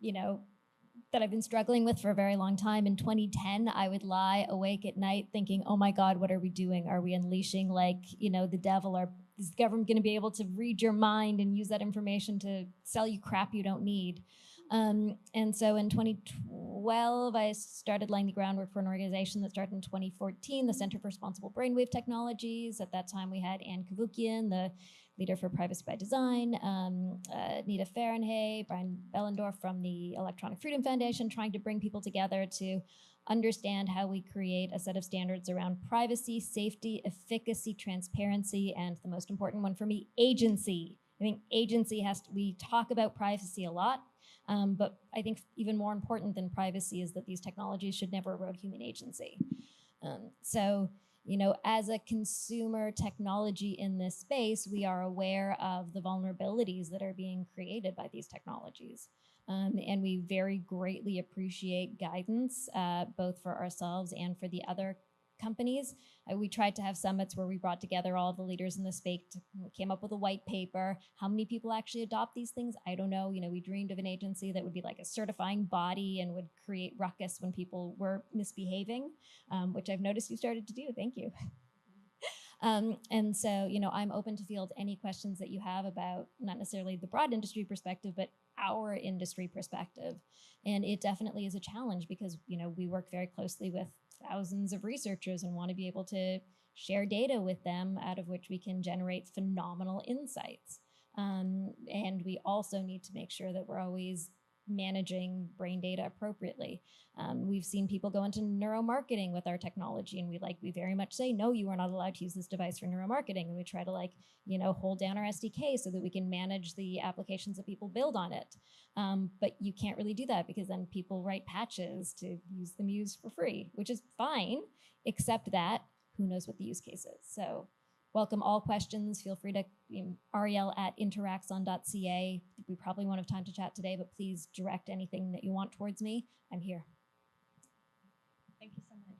that I've been struggling with for a very long time. In 2010, I would lie awake at night thinking, oh my God, what are we doing? Are we unleashing the devil? Is the government going to be able to read your mind and use that information to sell you crap you don't need? And so in 2012, I started laying the groundwork for an organization that started in 2014, the Center for Responsible Brainwave Technologies. At that time, we had Anne Kavukian, the leader for Privacy by Design, Nita Fahrenheit, Brian Bellendorf from the Electronic Freedom Foundation, trying to bring people together to understand how we create a set of standards around privacy, safety, efficacy, transparency, and the most important one for me, agency. I think agency we talk about privacy a lot, but I think even more important than privacy is that these technologies should never erode human agency. As a consumer technology in this space, we are aware of the vulnerabilities that are being created by these technologies. And we very greatly appreciate guidance, both for ourselves and for the other companies. We tried to have summits where we brought together all of the leaders in the space, came up with a white paper. How many people actually adopt these things? I don't know. We dreamed of an agency that would be like a certifying body and would create ruckus when people were misbehaving, which I've noticed you started to do. Thank you. And so, I'm open to field any questions that you have about not necessarily the broad industry perspective, but our industry perspective. And it definitely is a challenge because, we work very closely with thousands of researchers and want to be able to share data with them out of which we can generate phenomenal insights. And we also need to make sure that we're always managing brain data appropriately. We've seen people go into neuromarketing with our technology, and we very much say, no, you are not allowed to use this device for neuromarketing. And we try to hold down our SDK so that we can manage the applications that people build on it. But you can't really do that because then people write patches to use the Muse for free, which is fine, except that who knows what the use case is. So welcome all questions. Feel free to ariel@interaxon.ca. We probably won't have time to chat today, but please direct anything that you want towards me. I'm here. Thank you so much.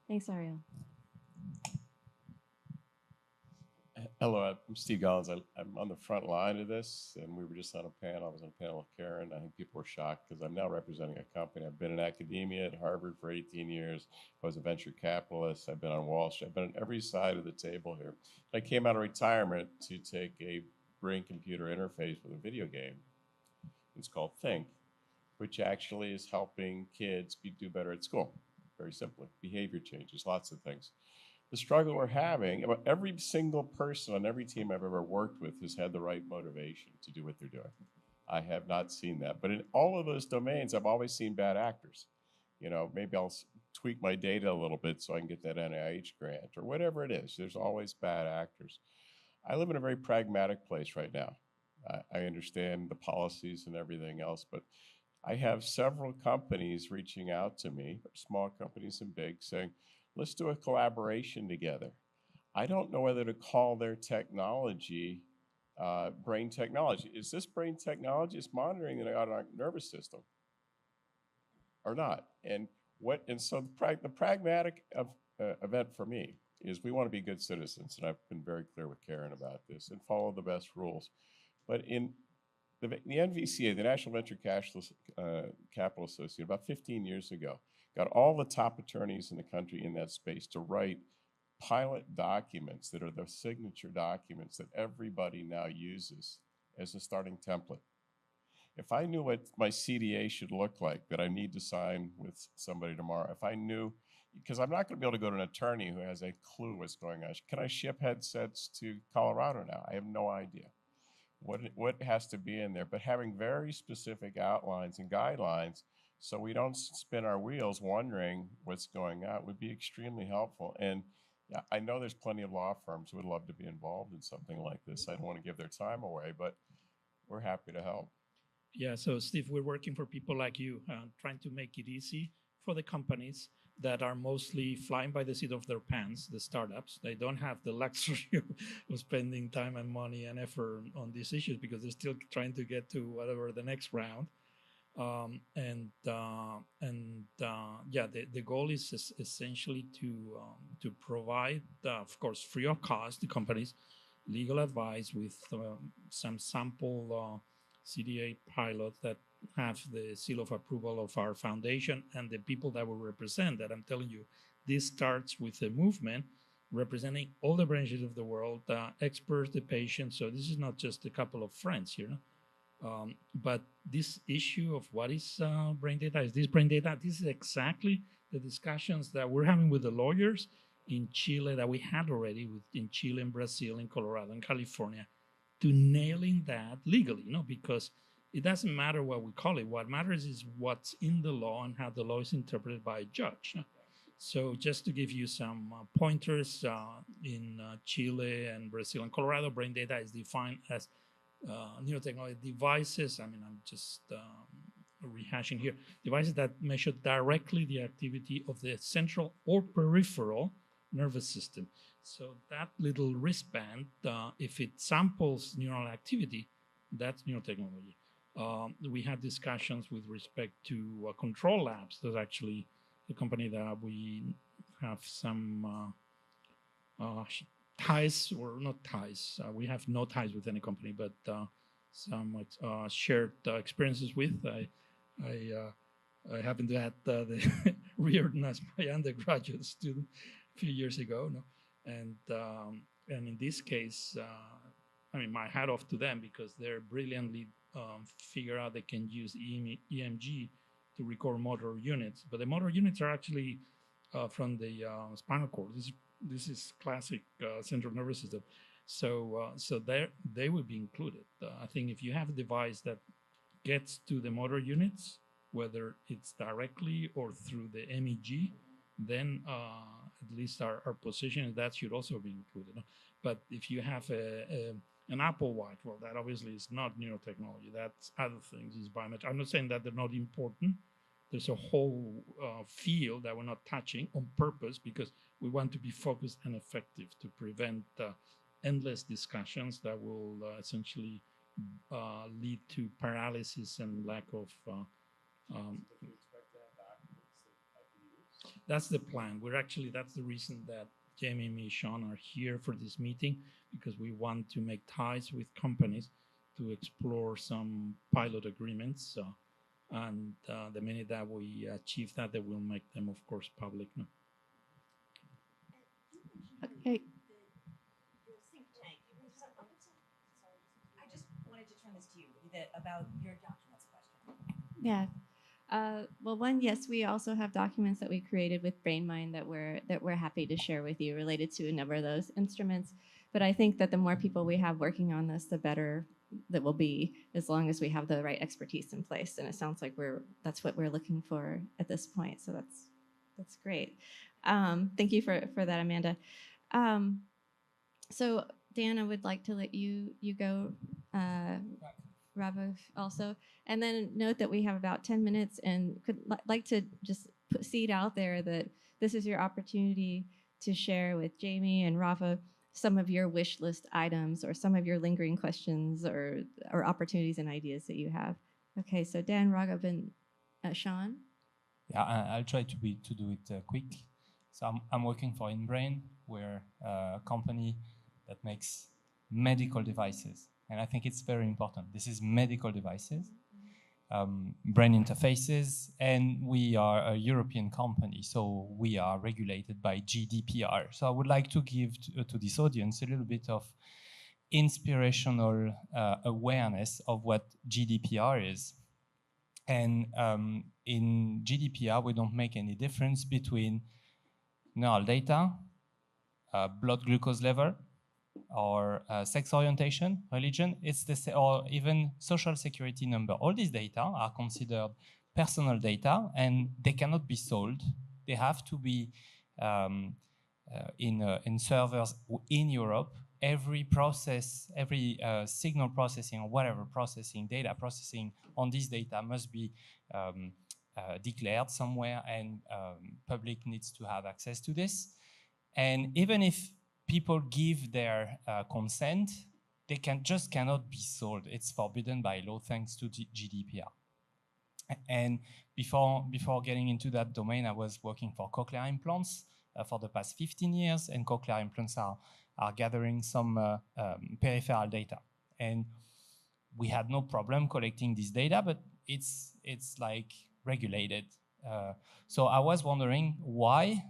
Thanks, Ariel. Hello, I'm Steve Gollins. I'm on the front line of this, and we were just on a panel. I was on a panel with Karen. I think people were shocked because I'm now representing a company. I've been in academia at Harvard for 18 years. I was a venture capitalist. I've been on Wall Street. I've been on every side of the table here. I came out of retirement to take a brain-computer interface with a video game. It's called Think. which actually is helping kids do better at school. Very simply, behavior changes, lots of things. The struggle we're having, about every single person on every team I've ever worked with has had the right motivation to do what they're doing. I have not seen that. But in all of those domains, I've always seen bad actors. You know, maybe I'll tweak my data a little bit so I can get that NIH grant or whatever it is. There's always bad actors. I live in a very pragmatic place right now. I understand the policies and everything else, but I have several companies reaching out to me, small companies and big, saying, let's do a collaboration together. I don't know whether to call their technology brain technology. Is this brain technology? It's monitoring the autonomic nervous system or not? And so the pragmatic event for me is we want to be good citizens, and I've been very clear with Karen about this, and follow the best rules. But in the NVCA, the National Venture Capital Association, about 15 years ago, got all the top attorneys in the country in that space to write pilot documents that are the signature documents that everybody now uses as a starting template. If I knew what my CDA should look like that I need to sign with somebody tomorrow, if I knew, because I'm not going to be able to go to an attorney who has a clue what's going on. Can I ship headsets to Colorado now? I have no idea what has to be in there, but having very specific outlines and guidelines so we don't spin our wheels wondering what's going on would be extremely helpful. And yeah, I know there's plenty of law firms who would love to be involved in something like this. I don't want to give their time away, but we're happy to help. Yeah, so Steve, we're working for people like you, trying to make it easy for the companies that are mostly flying by the seat of their pants, the startups. They don't have the luxury of spending time and money and effort on these issues because they're still trying to get to whatever the next round. Yeah, the goal is essentially to provide, of course, free of cost, the companies legal advice with some sample CDA pilots that have the seal of approval of our foundation and the people that will represent that. I'm telling you, this starts with a movement representing all the branches of the world, experts, the patients. So this is not just a couple of friends here. But this issue of what is brain data, is this brain data? This is exactly the discussions that we're having with the lawyers in Chile that we had already in Chile, in Brazil, in Colorado, in California, to nailing that legally, because it doesn't matter what we call it. What matters is what's in the law and how the law is interpreted by a judge. So just to give you some pointers, in Chile and Brazil and Colorado, brain data is defined as neurotechnology devices. I mean, I'm just rehashing here. Devices that measure directly the activity of the central or peripheral nervous system. So that little wristband, if it samples neural activity, that's neurotechnology. We had discussions with respect to Control Labs. There's actually a company that we have some ties, or not ties. We have no ties with any company, but some shared experiences with. I happened to have the Reardon as my undergraduate student a few years ago, and in this case, I mean, my hat off to them because they're brilliantly figure out they can use EMG to record motor units, but the motor units are actually from the spinal cord. This is classic central nervous system. So they would be included. I think if you have a device that gets to the motor units, whether it's directly or through the MEG, then at least our position is that should also be included. But if you have an Apple Watch, well, that obviously is not neurotechnology. That's other things, is biometric. I'm not saying that they're not important. There's a whole field that we're not touching on purpose because we want to be focused and effective to prevent endless discussions that will essentially lead to paralysis and lack of. That's the plan. That's the reason that Jamie, me, Sean are here for this meeting, because we want to make ties with companies to explore some pilot agreements. And the minute that we achieve that, they will make them, of course, public. No? Okay. I just wanted to turn this to you about your documents question. Yeah. Well, one, yes, we also have documents that we created with BrainMind that we're happy to share with you related to a number of those instruments. But I think that the more people we have working on this, the better that will be, as long as we have the right expertise in place. And it sounds like that's what we're looking for at this point. So that's great. Thank you for that, Amanda. So Dan, I would like to let you go. Rava also, and then note that we have about 10 minutes and could like to just put seed out there that this is your opportunity to share with Jamie and Rava some of your wish list items or some of your lingering questions or opportunities and ideas that you have. Okay, so Dan, Raghav, and Sean. Yeah, I'll try to do it quick. So I'm working for InBrain. We're a company that makes medical devices. And I think it's very important. This is medical devices, brain interfaces, and we are a European company, so we are regulated by GDPR. So I would like to give to this audience a little bit of inspirational awareness of what GDPR is. And in GDPR, we don't make any difference between neural data, blood glucose level, or sex orientation, religion, or even social security number. All these data are considered personal data and they cannot be sold. They have to be in servers in Europe. Every process, every signal processing or whatever processing, data processing on this data must be declared somewhere, and public needs to have access to this. And even if people give their consent, they cannot be sold. It's forbidden by law thanks to GDPR. And before getting into that domain, I was working for cochlear implants for the past 15 years, and cochlear implants are gathering some peripheral data. And we had no problem collecting this data, but it's like regulated. So I was wondering why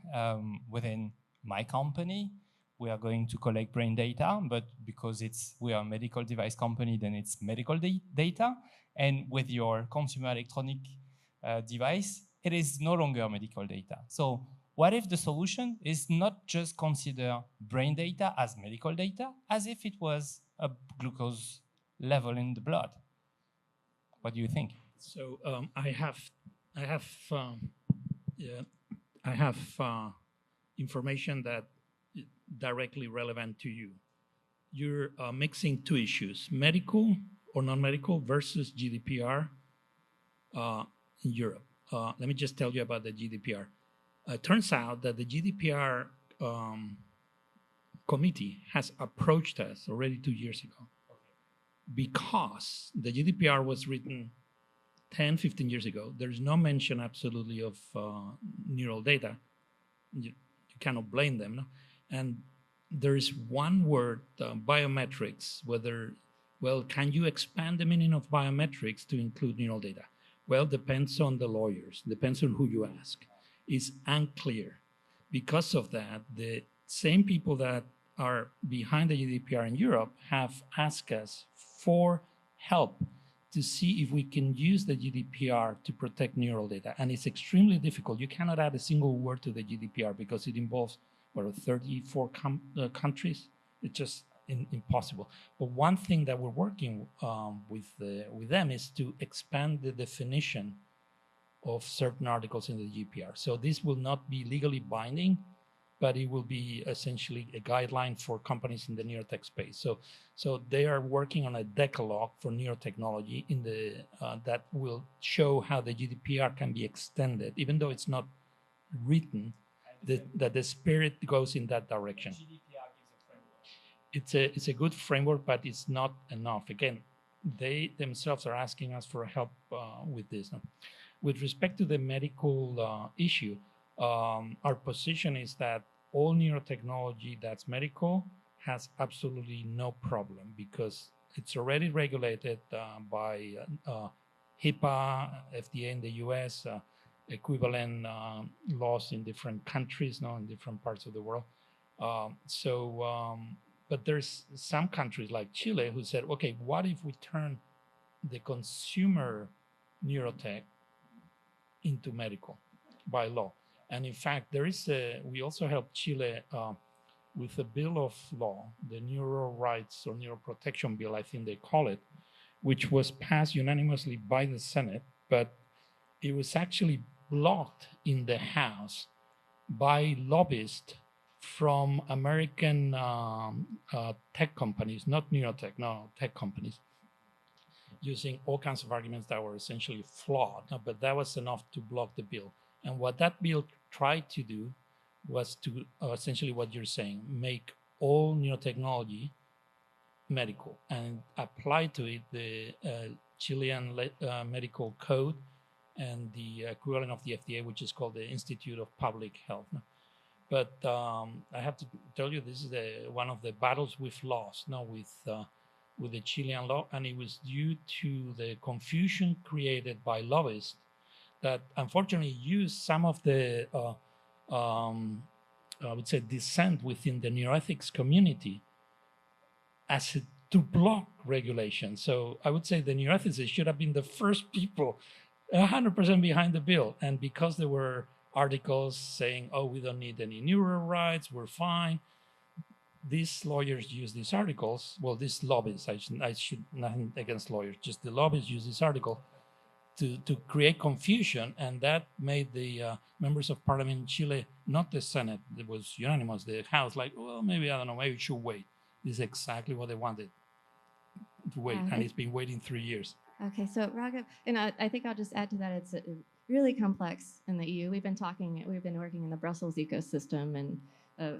within my company, we are going to collect brain data, but because we are a medical device company, then it's medical data. And with your consumer electronic device, it is no longer medical data. So what if the solution is not just consider brain data as medical data, as if it was a glucose level in the blood? What do you think? So I have information that directly relevant to you. You're mixing two issues, medical or non-medical versus GDPR in Europe. Let me just tell you about the GDPR. It turns out that the GDPR committee has approached us already 2 years ago because the GDPR was written 10, 15 years ago. There's no mention absolutely of neural data. You cannot blame them, no? And there is one word, biometrics, can you expand the meaning of biometrics to include neural data? Well, depends on the lawyers, depends on who you ask. It's unclear. Because of that, the same people that are behind the GDPR in Europe have asked us for help to see if we can use the GDPR to protect neural data. And it's extremely difficult. You cannot add a single word to the GDPR because it involves 34 countries. It's just impossible. But one thing that we're working with them is to expand the definition of certain articles in the GDPR. So this will not be legally binding, but it will be essentially a guideline for companies in the neurotech space. So they are working on a decalogue for neurotechnology that will show how the GDPR can be extended, even though it's not written. That the spirit goes in that direction. GDPR gives a framework. It's a good framework, but it's not enough. Again, they themselves are asking us for help with this. No? With respect to the medical issue, our position is that all neurotechnology that's medical has absolutely no problem because it's already regulated by HIPAA, FDA in the US, equivalent laws in different countries, in different parts of the world. But there's some countries like Chile who said, okay, what if we turn the consumer neurotech into medical by law. And in fact, we also helped Chile with a bill of law, the Neuro Rights or Neuroprotection Bill, I think they call it, which was passed unanimously by the Senate, but it was actually blocked in the House by lobbyists from American tech companies, not neurotech, no, tech companies, using all kinds of arguments that were essentially flawed, but that was enough to block the bill. And what that bill tried to do was to essentially what you're saying, make all neurotechnology medical and apply to it the Chilean medical code and the equivalent of the FDA, which is called the Institute of Public Health. But I have to tell you, this is one of the battles we've lost now with the Chilean law, and it was due to the confusion created by lobbyists that unfortunately used some of the, I would say, dissent within the neuroethics community to block regulation. So I would say the neuroethicists should have been the first people 100% behind the bill. And because there were articles saying, oh, we don't need any neuro rights, we're fine, these lawyers use these articles, well, these lobbyists, I should nothing against lawyers, just the lobbyists use this article to create confusion, and that made the members of parliament in Chile, not the Senate, it was unanimous, the House, like, well, maybe, I don't know, maybe we should wait. This is exactly what they wanted to wait, and it's been waiting 3 years. Okay, so Raghav, and I think I'll just add to that, it's really complex in the EU. We've been working in the Brussels ecosystem, and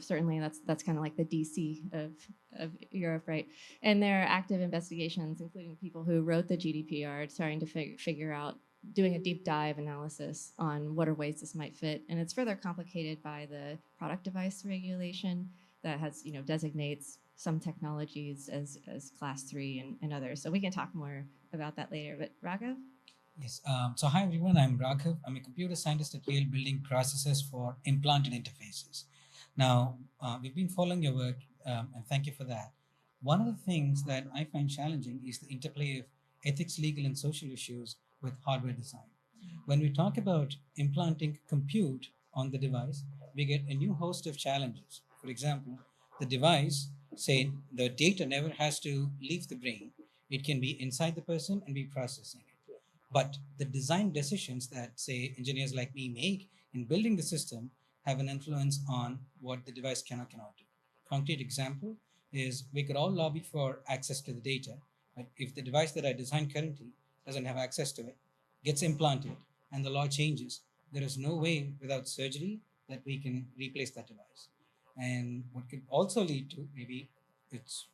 certainly that's kind of like the DC of Europe, right? And there are active investigations, including people who wrote the GDPR, trying to figure out, doing a deep dive analysis on what are ways this might fit. And it's further complicated by the product device regulation that has, designates some technologies as class 3 and others. So we can talk more about that later. But Raghav? Yes. So hi everyone, I'm Raghav. I'm a computer scientist at Yale building processors for implanted interfaces. Now, we've been following your work, and thank you for that. One of the things that I find challenging is the interplay of ethics, legal, and social issues with hardware design. When we talk about implanting compute on the device, we get a new host of challenges. For example, the device, say, the data never has to leave the brain. It can be inside the person and be processing it. But the design decisions that, say, engineers like me make in building the system have an influence on what the device can or cannot do. Concrete example is we could all lobby for access to the data, but if the device that I designed currently doesn't have access to it, gets implanted, and the law changes, there is no way without surgery that we can replace that device. And what could also lead to, maybe it's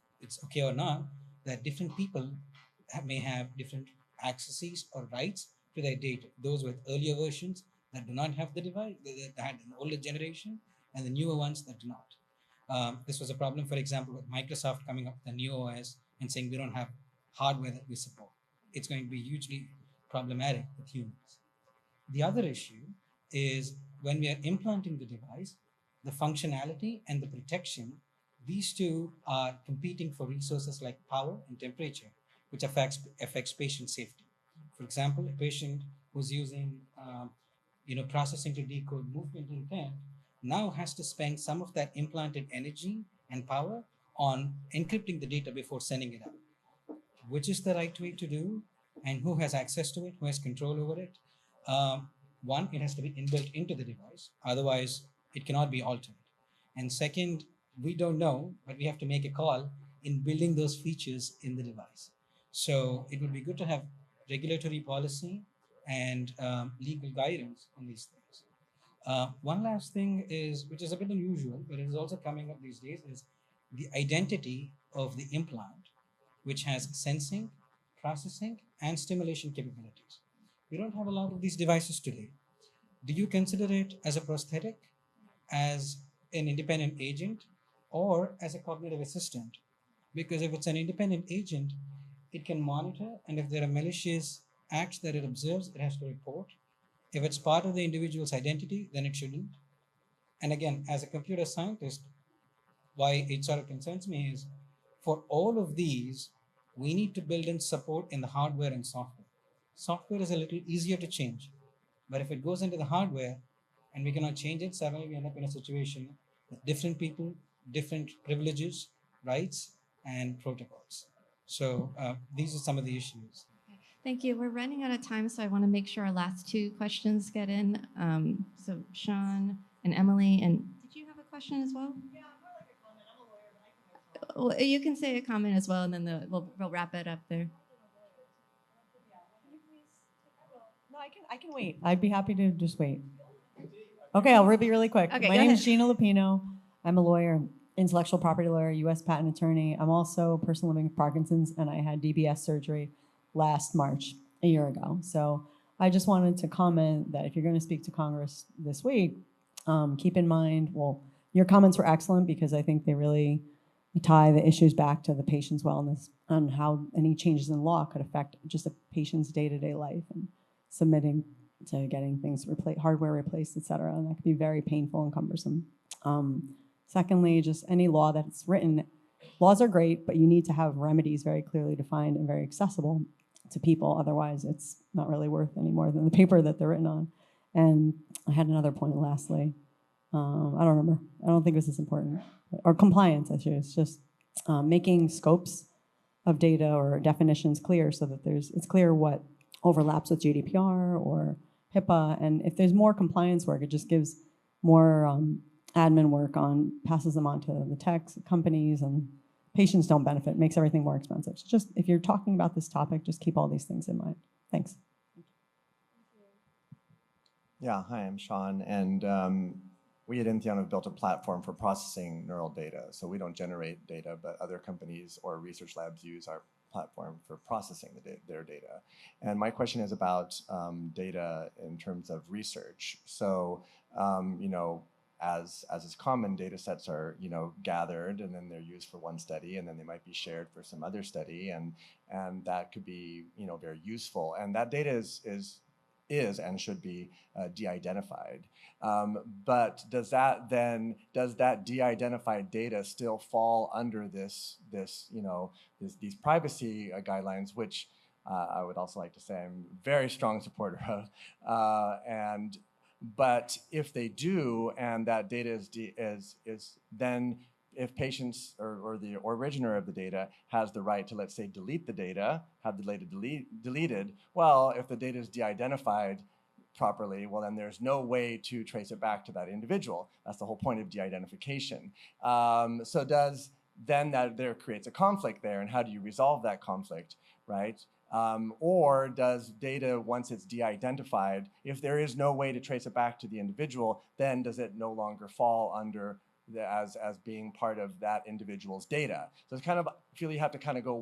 okay or not, that different people may have different accesses or rights to their data. Those with earlier versions that do not have the device, that had an older generation, and the newer ones that do not. This was a problem, for example, with Microsoft coming up with a new OS and saying we don't have hardware that we support. It's going to be hugely problematic with humans. The other issue is when we are implanting the device, the functionality and the protection, these two are competing for resources like power and temperature, which affects patient safety. For example, a patient who's using processing to decode movement intent now has to spend some of that implanted energy and power on encrypting the data before sending it out. Which is the right way to do, and who has access to it, who has control over it? One, it has to be inbuilt into the device, otherwise it cannot be altered. And second, we don't know, but we have to make a call in building those features in the device. So it would be good to have regulatory policy and legal guidance on these things. One last thing is, which is a bit unusual, but it is also coming up these days, is the identity of the implant, which has sensing, processing, and stimulation capabilities. We don't have a lot of these devices today. Do you consider it as a prosthetic, as an independent agent, or as a cognitive assistant? Because if it's an independent agent, it can monitor, and if there are malicious acts that it observes, it has to report. If it's part of the individual's identity, then it shouldn't. And again, as a computer scientist, why it sort of concerns me is, for all of these, we need to build in support in the hardware and software. Software is a little easier to change. But if it goes into the hardware and we cannot change it, suddenly we end up in a situation with different people, different privileges, rights, and protocols. So these are some of the issues. Thank you. We're running out of time, so I want to make sure our last two questions get in. So Sean and Emily, and did you have a question as well? Yeah, more like a comment. I'm a lawyer, but I can Well, you can say a comment as well, and then we'll wrap it up there. No, I can wait. I'd be happy to just wait. Okay, I'll be really quick. Okay, My go name is ahead. Gina Lupino. I'm a lawyer, intellectual property lawyer, U.S. patent attorney. I'm also a person living with Parkinson's, and I had DBS surgery last March, a year ago. So I just wanted to comment that if you're going to speak to Congress this week, keep in mind, well, your comments were excellent because I think they really tie the issues back to the patient's wellness and how any changes in law could affect just a patient's day-to-day life and submitting to getting things hardware replaced, et cetera. And that could be very painful and cumbersome. Secondly, just any law that's written, laws are great, but you need to have remedies very clearly defined and very accessible to people. Otherwise, it's not really worth any more than the paper that they're written on. And I had another point lastly. I don't remember. I don't think it was this important. Or compliance issues, just making scopes of data or definitions clear so that it's clear what overlaps with GDPR or HIPAA. And if there's more compliance work, it just gives more admin work passes them on to the tech companies, and patients don't benefit. It makes everything more expensive. So just if you're talking about this topic, just keep all these things in mind. Thanks. Yeah, hi, I'm Sean, and we at Intheon have built a platform for processing neural data. So we don't generate data, but other companies or research labs use our platform for processing their data. And my question is about data in terms of research. So, you know, as is common, data sets are, you know, gathered and then they're used for one study, and then they might be shared for some other study, and that could be, you know, very useful. And that data is and should be de-identified. But does that de-identified data still fall under these privacy guidelines, which I would also like to say I'm a very strong supporter of. But if they do, and that data is then, if patients or the originator of the data has the right to, let's say, delete the data, have the data deleted, well, if the data is de-identified properly, well, then there's no way to trace it back to that individual. That's the whole point of de-identification. So there creates a conflict there, and how do you resolve that conflict, right? Or does data, once it's de-identified, if there is no way to trace it back to the individual, then does it no longer fall under as being part of that individual's data? So it's kind of, I feel you have to kind of go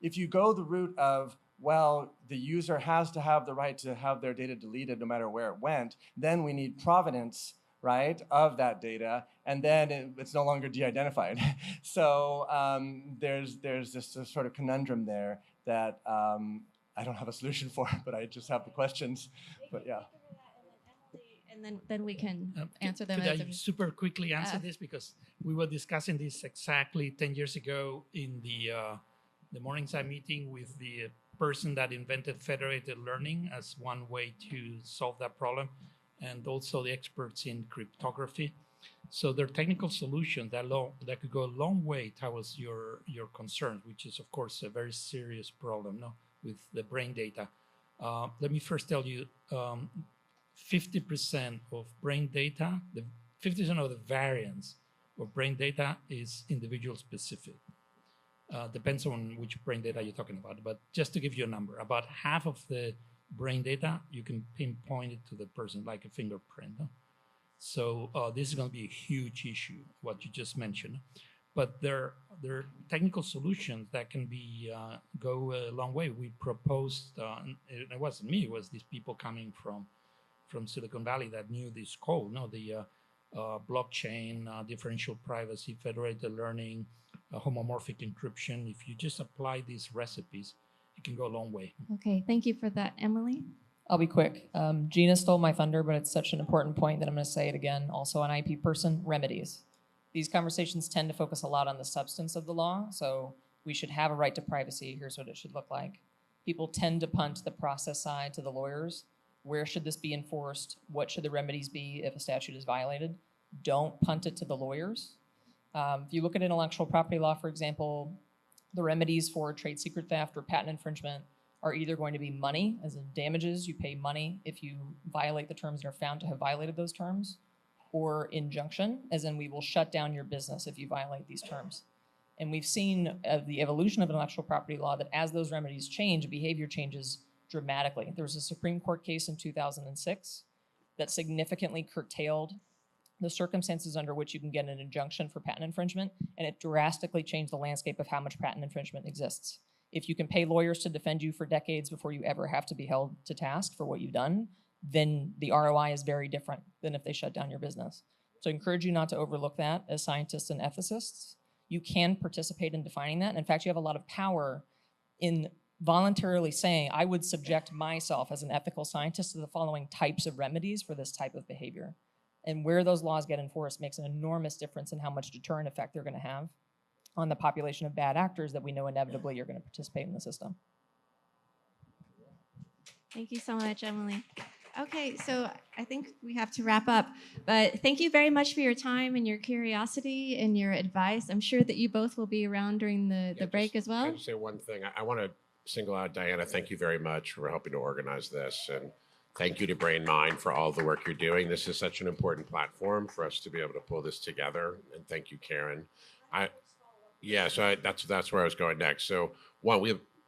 if you go the route of, well, the user has to have the right to have their data deleted no matter where it went, then we need provenance, right, of that data, and then it's no longer de-identified. So there's this sort of conundrum there that I don't have a solution for, but I just have the questions. But yeah. And then we can answer them. Could I super quickly answer this? Because we were discussing this exactly 10 years ago in the Morningside meeting with the person that invented federated learning as one way to solve that problem, and also the experts in cryptography. So there are technical solutions that could go a long way towards your concern, which is, of course, a very serious problem with the brain data. Let me first tell you, 50% of brain data, 50% of the variance of brain data is individual specific. Depends on which brain data you're talking about. But just to give you a number, about half of the brain data, you can pinpoint it to the person, like a fingerprint. So this is going to be a huge issue, what you just mentioned. But there are technical solutions that can go a long way. We proposed, it wasn't me, it was these people coming from Silicon Valley that knew this code, the blockchain, differential privacy, federated learning, homomorphic encryption. If you just apply these recipes, it can go a long way. Okay, thank you for that, Emily. I'll be quick. Gina stole my thunder, but it's such an important point that I'm going to say it again. Also, an IP person, remedies. These conversations tend to focus a lot on the substance of the law, so we should have a right to privacy. Here's what it should look like. People tend to punt the process side to the lawyers. Where should this be enforced? What should the remedies be if a statute is violated? Don't punt it to the lawyers. If you look at intellectual property law, for example, the remedies for trade secret theft or patent infringement are either going to be money, as in damages, you pay money if you violate the terms and are found to have violated those terms, or injunction, as in we will shut down your business if you violate these terms. And we've seen the evolution of intellectual property law that as those remedies change, behavior changes dramatically. There was a Supreme Court case in 2006 that significantly curtailed the circumstances under which you can get an injunction for patent infringement, and it drastically changed the landscape of how much patent infringement exists. If you can pay lawyers to defend you for decades before you ever have to be held to task for what you've done, then the ROI is very different than if they shut down your business. So I encourage you not to overlook that as scientists and ethicists. You can participate in defining that. And in fact, you have a lot of power in voluntarily saying, I would subject myself as an ethical scientist to the following types of remedies for this type of behavior. And where those laws get enforced makes an enormous difference in how much deterrent effect they're going to have on the population of bad actors that we know inevitably are going to participate in the system. Thank you so much, Emily. Okay, so I think we have to wrap up, but thank you very much for your time and your curiosity and your advice. I'm sure that you both will be around during the break as well. Can I just say one thing? I want to single out Diana. Thank you very much for helping to organize this, and thank you to BrainMind for all the work you're doing. This is such an important platform for us to be able to pull this together, and thank you, Karen. That's where I was going next. So one,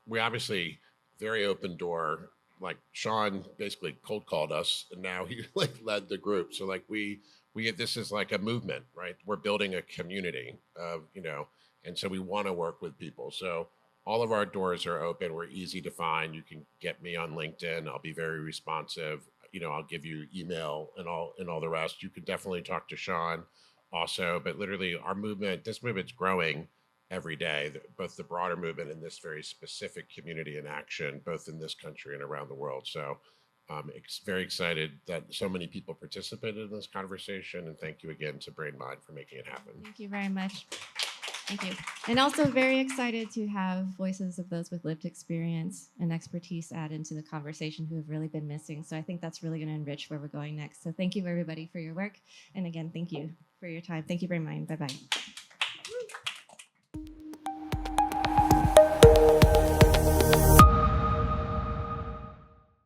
we obviously very open door. Like Sean basically cold called us, and now he like led the group. So like we this is like a movement, right? We're building a community of, and so we want to work with people. So all of our doors are open. We're easy to find. You can get me on LinkedIn. I'll be very responsive. I'll give you email and all the rest. You can definitely talk to Sean also, but literally this movement's growing every day, both the broader movement and this very specific community in action, both in this country and around the world. So it's very excited that so many people participated in this conversation, and thank you again to BrainMind for making it happen. Thank you very much. Thank you. And also very excited to have voices of those with lived experience and expertise add into the conversation who have really been missing. So I think that's really going to enrich where we're going next. So thank you everybody for your work. And again, thank you for your time. Thank you, BrainMind. Bye-bye.